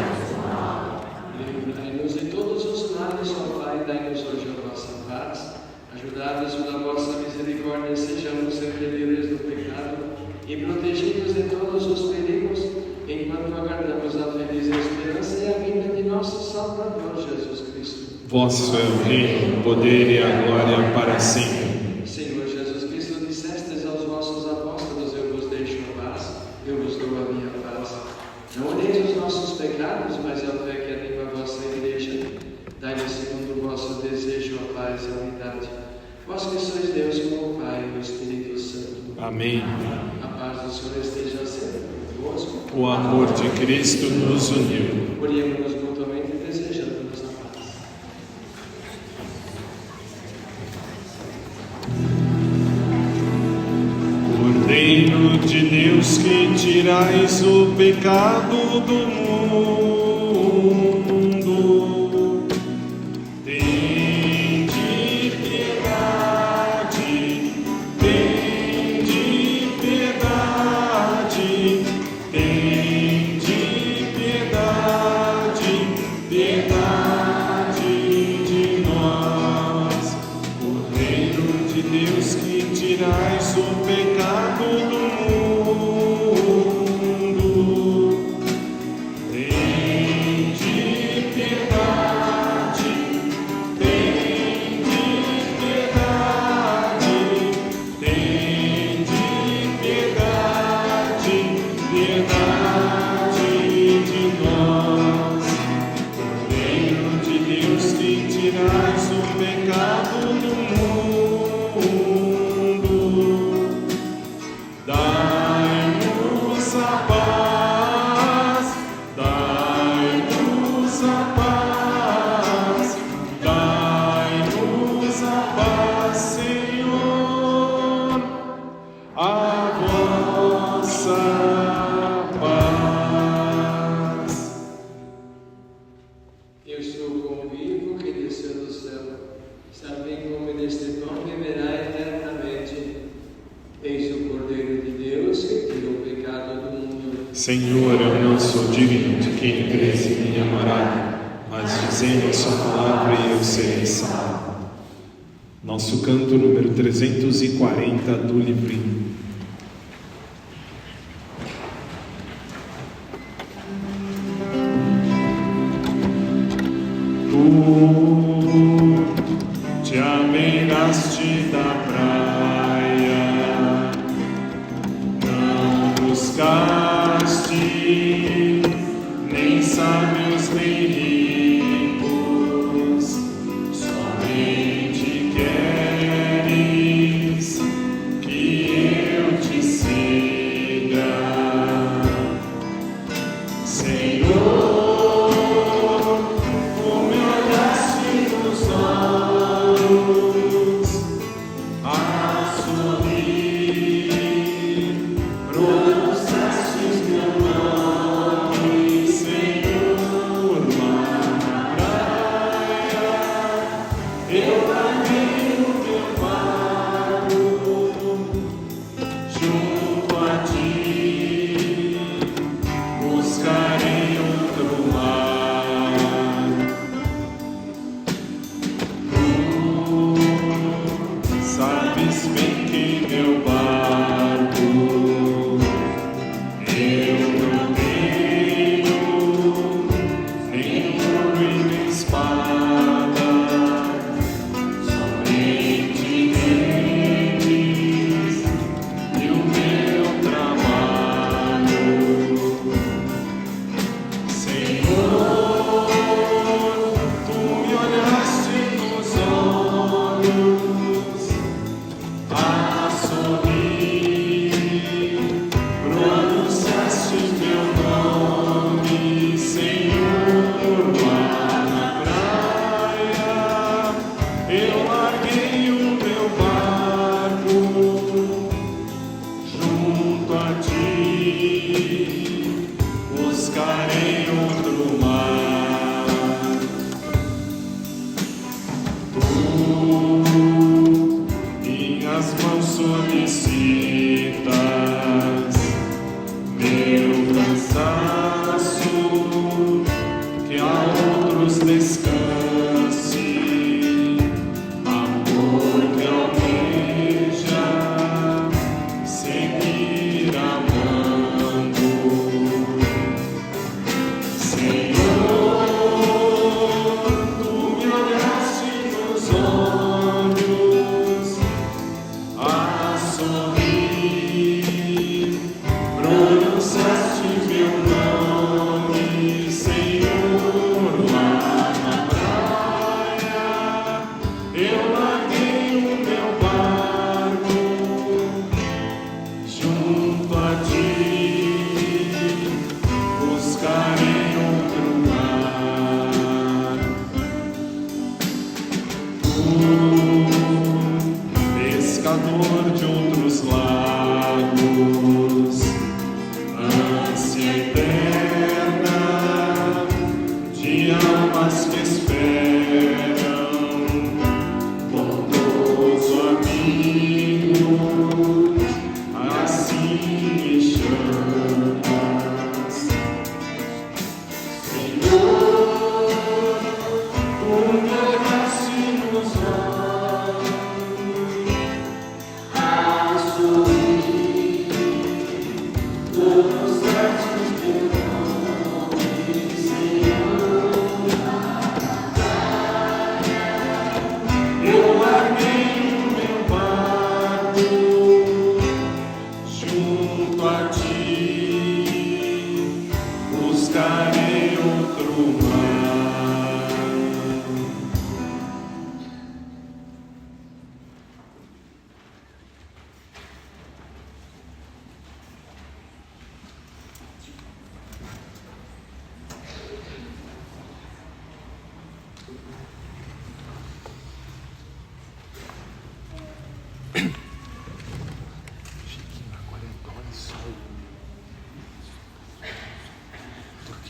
mal. Livrai-nos de todos os males, ó Pai, dai-nos hoje a vossa paz. Ajudados pela vossa misericórdia, sejamos sempre livres do pecado e protegidos de todos os perigos, enquanto enquanto aguardamos a feliz esperança e a vinda de nosso Salvador Jesus Cristo. Vosso é o reino, o poder e a glória para sempre. Senhor Jesus Cristo, dissestes aos vossos apóstolos: eu vos deixo a paz, eu vos dou a minha paz. Não olheis os nossos pecados, mas a fé que anima a vossa igreja. Dai-lhe segundo o vosso desejo a paz e a unidade. Vós que sois Deus com o Pai e o Espírito Santo. Amém. A paz do Senhor esteja sempre convosco. O amor de Cristo nos uniu. Oremos mutuamente desejando-nos a paz. Cordeiro de Deus, que tirais o pecado do mundo, tende piedade, tende piedade, tende piedade, piedade de nós. Cordeiro de Deus, que tirais o pecado do mundo, tende piedade, tende piedade, tende piedade, piedade de nós. Cordeiro de Deus, que tirais o pecado do mundo, dai-nos a paz, dai-nos a paz, dai-nos a paz, Senhor, a vossa paz. Eu estou convicto que desceu do céu, sabem como deste pão viverá eternamente. Eis o Cordeiro de Deus que tira o pecado do mundo. Senhor, eu não sou digno de que entres em minha morada, mas dizendo a sua palavra e eu serei salvo. Nosso canto número 340 do livrinho. Tu te ameiraste da praia, não buscaste nem sábios nem ricos, somente queres que eu te siga, Senhor. Pronunciaste meu nome, Senhor.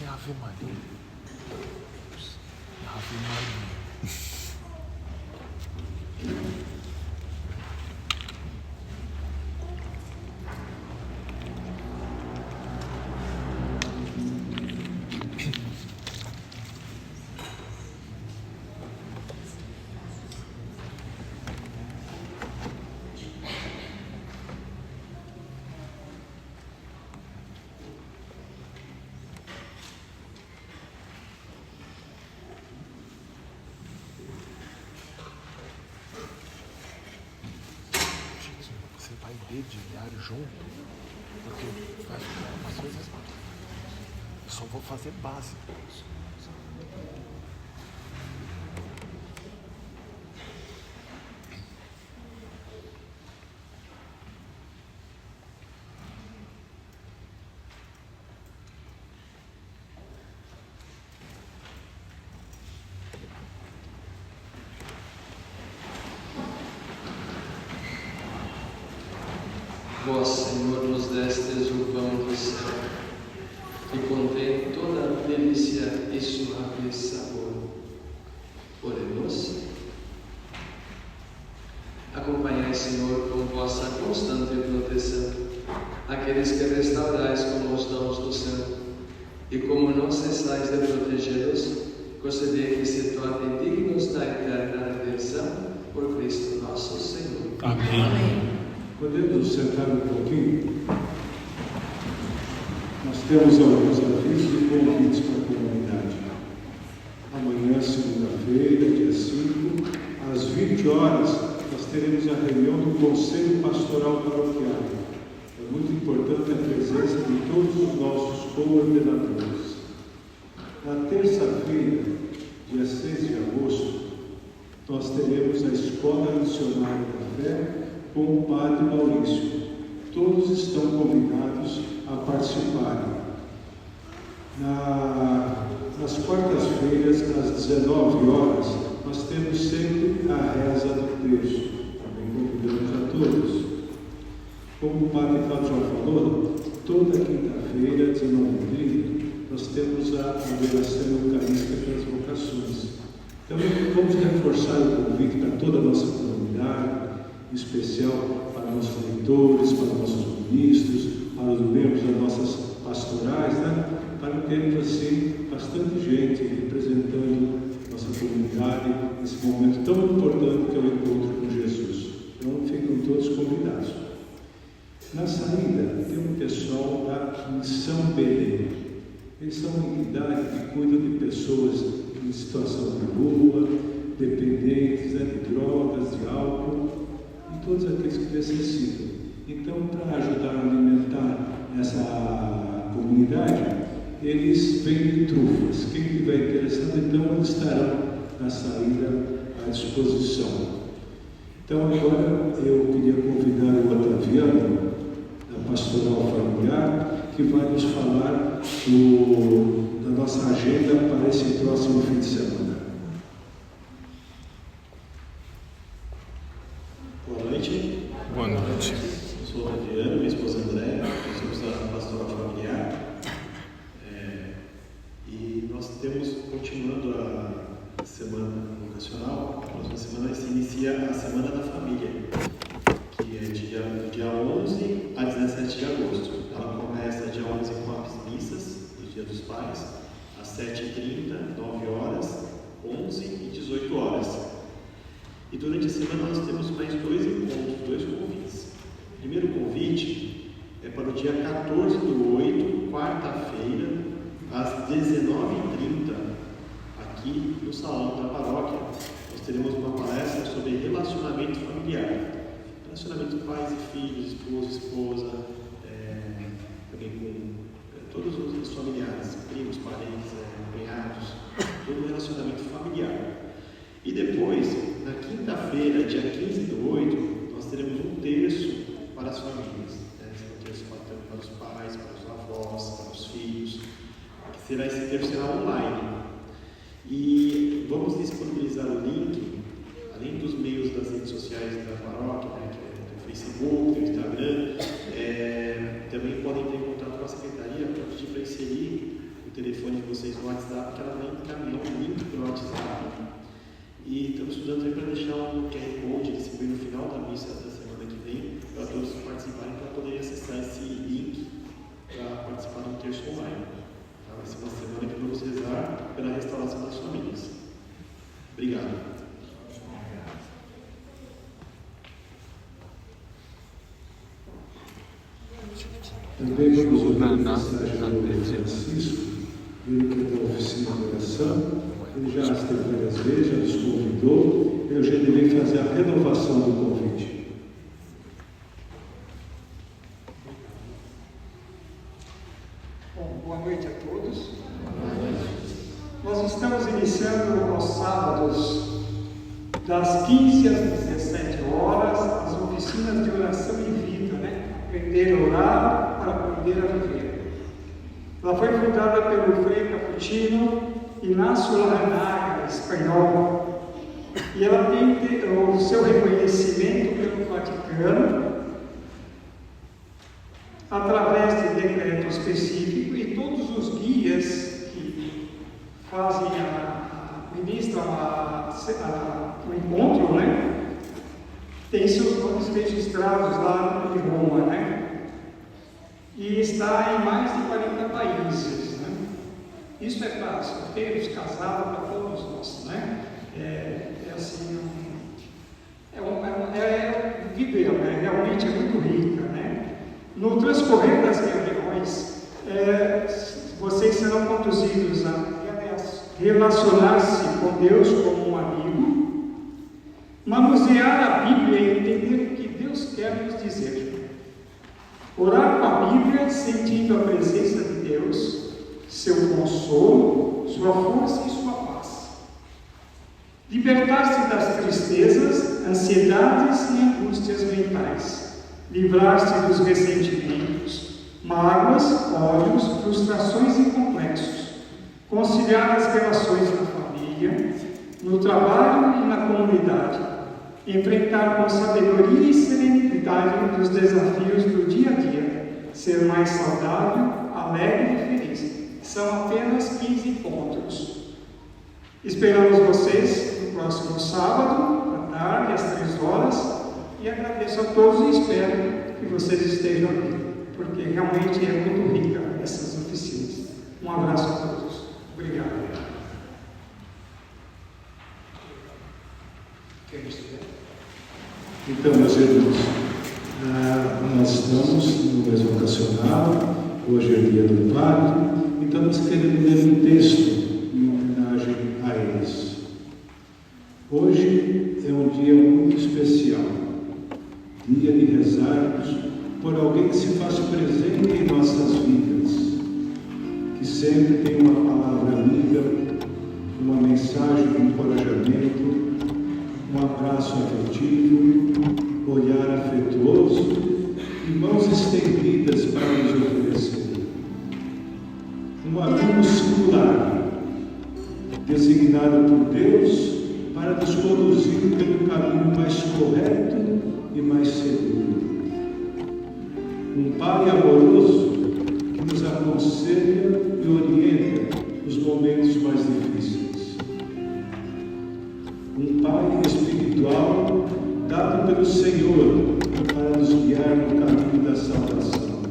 Ave Maria. Ave Maria. Dedilhar junto, porque vai ficar umas coisas. Eu só vou fazer base. Vós, Senhor, nos destes o pão do céu, que contém toda a delícia e suave sabor. Oremos. Acompanhai, Senhor, com vossa constante proteção, aqueles que restaurais com os dons do céu, e como não cessais de protegê-los, concedei que se tornem dignos da eterna redenção, por Cristo nosso Senhor. Amém. Podemos sentar um pouquinho? Nós temos alguns avisos e convites para a comunidade. Amanhã, segunda-feira, dia 5, às 20 horas, nós teremos a reunião do Conselho Pastoral Paroquial. É muito importante a presença de todos os nossos coordenadores. Na terça-feira, dia 6 de agosto, nós teremos a Escola Missionária da Fé com o Padre Maurício. Todos estão convidados a participarem. Nas quartas-feiras, às 19 horas, nós temos sempre a reza do terço. Também convidamos a todos. Como o Padre Cláudio já falou, toda quinta-feira, 19h30, nós temos a adoração eucarística das vocações. Então, vamos reforçar o convite para toda a nossa comunidade, em especial para nossos leitores, para nossos ministros, para os membros das nossas pastorais, para termos assim bastante gente representando nossa comunidade nesse momento tão importante que é o encontro com Jesus. Então ficam todos convidados. Na saída tem um pessoal da Missão Belém. Eles são uma entidade que cuida de pessoas em situação de rua, dependentes de drogas, de álcool, e todos aqueles que necessitam. Então, para ajudar a alimentar essa comunidade, eles vendem trufas. Quem estiver interessado, então, eles estarão na saída à disposição. Então, agora eu queria convidar o Otaviano, da Pastoral Familiar, que vai nos falar da nossa agenda para esse próximo fim de semana. Boa noite. Boa noite. Eu sou o Otaviano, minha esposa André, nós somos da Pastoral Familiar. E nós temos, continuando a semana vocacional, a próxima semana se inicia a Semana da Família, que é do dia 11 a 17 de agosto. Ela começa dia 11 com as missas do Dia dos Pais, às 7h30, 9 horas, 11 e 18 horas. E durante a semana nós temos mais dois encontros, dois convites. O primeiro convite é para o dia 14/8, quarta-feira, às 19h30, aqui no Salão da Paróquia. Nós teremos uma palestra sobre relacionamento familiar. Relacionamento pais e filhos, esposo, esposa, também com todos os familiares, primos, parentes, cunhados, todo o relacionamento familiar. E depois, na quinta-feira, dia 15/8, nós teremos um terço para as famílias. Um terço para os pais, para os avós, para os filhos. Esse terço será online. E vamos disponibilizar o link, além dos meios das redes sociais da paróquia, que é o Facebook, o Instagram, também podem ter contato com a secretaria para pedir para inserir o telefone de vocês no WhatsApp, que ela vai encaminhar um link para o WhatsApp. E estamos estudando aí para deixar um QR Code distribuído no final da missa da semana que vem, para todos participarem, para poderem acessar esse link para participar do terço online. Vai ser uma semana que vamos rezar pela restauração das famílias. Obrigado. Também vamos ouvir a mensagem do Francisco, ele que é da oficina de oração. Ele já esteve várias vezes, já nos convidou. Eu já devei fazer a renovação do convite. Bom, boa noite a todos. Nós estamos iniciando aos sábados, das 15 às 17 horas, as oficinas de oração e vida, Aprender a orar para aprender a viver. Ela foi fundada pelo Frei Cappuccino Inácio Larranaga, espanhol, e ela tem o seu reconhecimento pelo Vaticano através de decreto específico, e todos os guias que fazem ministram o encontro, têm seus nomes registrados lá em Roma, e está em mais de 40 países. Isso é para solteiros, casados, para todos nós, viver, realmente é muito rica, No transcorrer das reuniões, vocês serão conduzidos a relacionar-se com Deus como um amigo, manusear a Bíblia e entender o que Deus quer nos dizer. Orar com a Bíblia, sentindo a presença de Deus, seu consolo, sua força e sua paz. Libertar-se das tristezas, ansiedades e angústias mentais. Livrar-se dos ressentimentos, mágoas, ódios, frustrações e complexos. Conciliar as relações na família, no trabalho e na comunidade. Enfrentar com sabedoria e serenidade os desafios do dia a dia. Ser mais saudável, alegre e feliz. São apenas 15 pontos. Esperamos vocês no próximo sábado, à tarde, às 3 horas, e agradeço a todos e espero que vocês estejam aqui, porque realmente é muito rica essas oficinas. Um abraço a todos. Obrigado. Então, meus irmãos, nós estamos no mês vocacional, hoje é o dia do Padre. Então, nós queremos ler um texto em homenagem a eles. Hoje é um dia muito especial, dia de rezarmos por alguém que se faz presente em nossas vidas, que sempre tem uma palavra amiga, uma mensagem de encorajamento, um abraço afetivo, olhar afetuoso e mãos estendidas para nos oferecer. Um amigo singular, designado por Deus para nos conduzir pelo caminho mais correto e mais seguro. Um Pai amoroso que nos aconselha e orienta nos momentos mais difíceis. Um Pai espiritual dado pelo Senhor para nos guiar no caminho da salvação.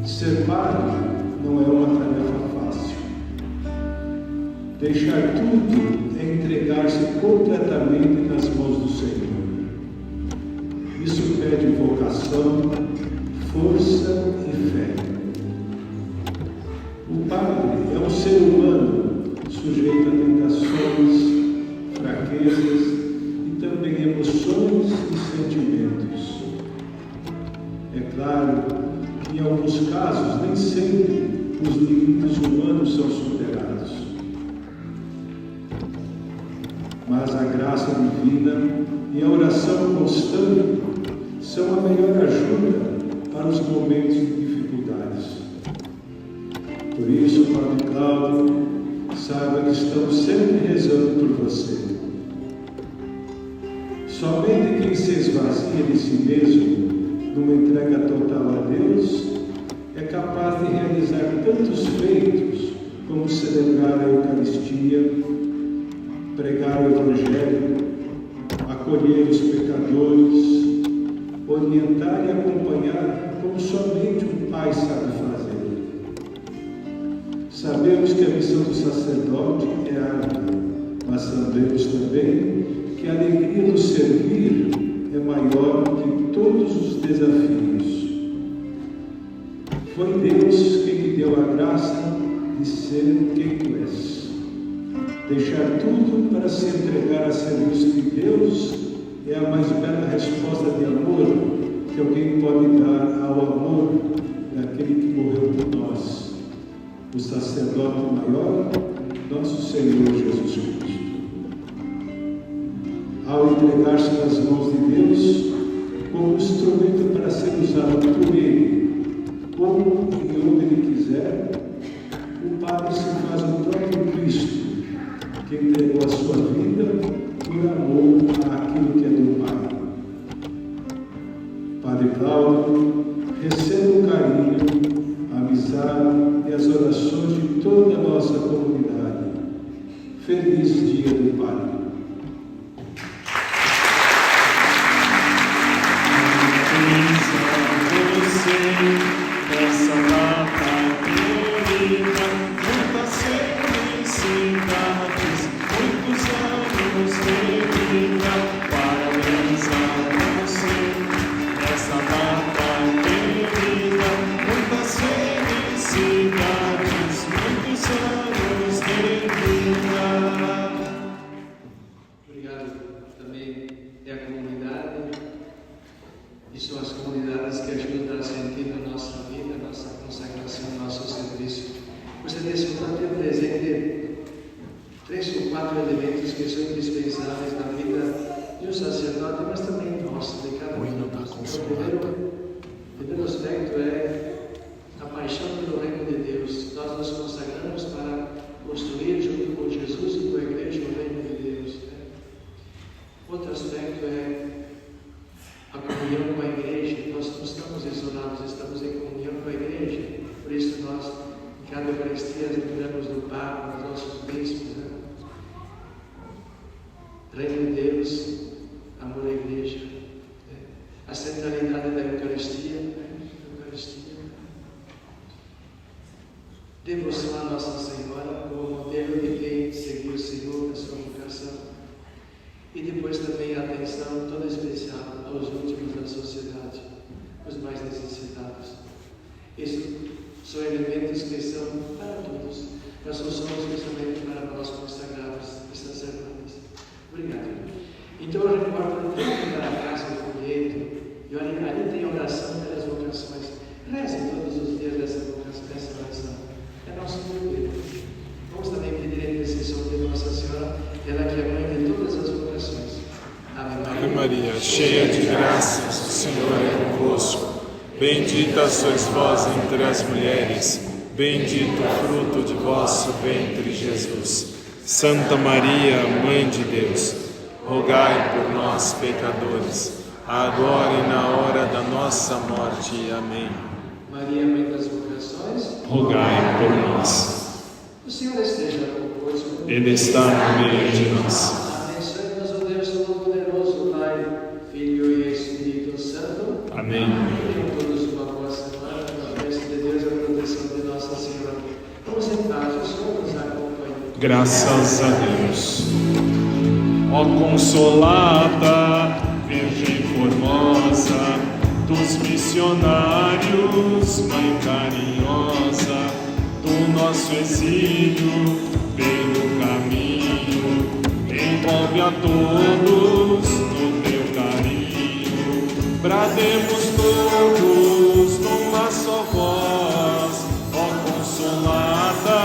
Ser pai não é uma tarefa fácil. Deixar tudo é entregar-se completamente nas mãos do Senhor. Isso pede vocação, força e fé. O padre é um ser humano sujeito a tentações, fraquezas e também emoções e sentimentos. É claro que em alguns casos nem sempre os limites humanos são superados. Mas a graça divina e a oração constante são a melhor ajuda para os momentos de dificuldades. Por isso, Padre Cláudio, saiba que estamos sempre rezando por você. Somente quem se esvazia de si mesmo, numa entrega total a Deus, é capaz de realizar tantos feitos como celebrar a Eucaristia, pregar o Evangelho, acolher os pecadores, orientar e acompanhar como somente um pai sabe fazer. Sabemos que a missão do sacerdote é árdua, mas sabemos também que a alegria do servir é maior que todos os desafios. Foi Deus quem te deu a graça de ser quem tu és. Deixar tudo para se entregar a serviço de Deus é a mais bela resposta de amor que alguém pode dar ao amor daquele que morreu por nós, o sacerdote maior, nosso Senhor Jesus Cristo. Ao entregar-se nas mãos de Deus, como instrumento para ser usado por Ele, como e onde Ele quiser, o Padre se faz o próprio Cristo, que entregou a sua vida por amor àquilo que é do Pai. Padre Cláudio, receba o carinho, a amizade e as orações de toda a nossa comunidade. Feliz Dia do Padre. Essa data querida, muitas felicidades, muitos anos de vida, parabéns a você. Essa data querida, muitas felicidades, muitos anos de vida. Obrigado também à comunidade. E são as comunidades que ajudam a sentir a nossa vida, a nossa consagração, o nosso serviço. Gostaria de ter presente 3 ou 4 elementos que são indispensáveis na vida de um sacerdote, mas também nossa, de cada um de nós. O primeiro aspecto é a paixão pelo reino de Deus. Nós nos consagramos para construir, junto com Jesus e com a igreja, o reino de Deus. Outro aspecto é a comunhão com a igreja. Nós não estamos isolados, estamos em comunhão com a igreja. Por isso nós, em cada Eucaristia, lembramos do Papa, dos nossos bispos. Reino de Deus, amor à igreja. A centralidade da Eucaristia. Devoção à Nossa Senhora como modelo de quem seguiu o Senhor na sua vocação. E depois também a atenção toda especial aos últimos da sociedade, os mais necessitados. Esses são elementos que são para todos, mas não são especialmente para nós consagrados e sacerdotes. Obrigado. Então eu recordo dentro da casa do folheto, e olha, ali tem oração pelas vocações. Rezem todos os dias essa oração. É nosso modelo. Vamos também pedir a intercessão de Nossa Senhora, ela que é mãe de todas as vocações. Ave Maria, cheia de graças, o Senhor é convosco. Bendita sois vós entre as mulheres, bendito o fruto de vosso ventre, Jesus. Santa Maria, Mãe de Deus, rogai por nós, pecadores, agora e na hora da nossa morte. Amém. Maria, Mãe das vocações, rogai por nós. O Senhor esteja convosco. Ele está no meio de nós. Abençoe-nos o Deus Todo-Poderoso, Pai, Filho e Espírito Santo. Amém. Tenham todos uma boa semana, com a bênção de Deus e a proteção de Nossa Senhora. Vamos em paz, o Senhor nos acompanhe. Graças a Deus. Ó consolada Virgem formosa, dos missionários, Mãe carinhosa, do nosso exílio pelo caminho, envolve a todos no teu carinho. Brademos todos numa só voz, ó Consolada,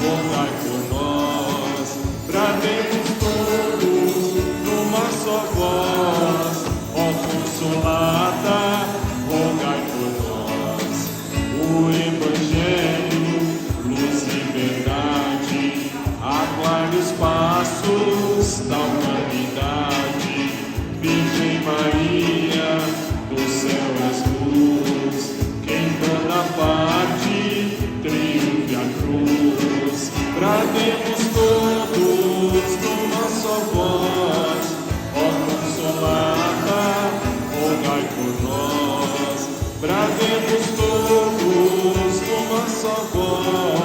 rogai por nós. Brademos todos numa só voz, ó Consolada, rogai por nós. O Evangelho, luz e verdade, aclare os passos da humanidade. Virgem Maria, do céu és luz, que em toda parte triunfe a cruz. Brademos todos numa só voz, ó Consolada, rogai por nós. Brademos todos numa só voz,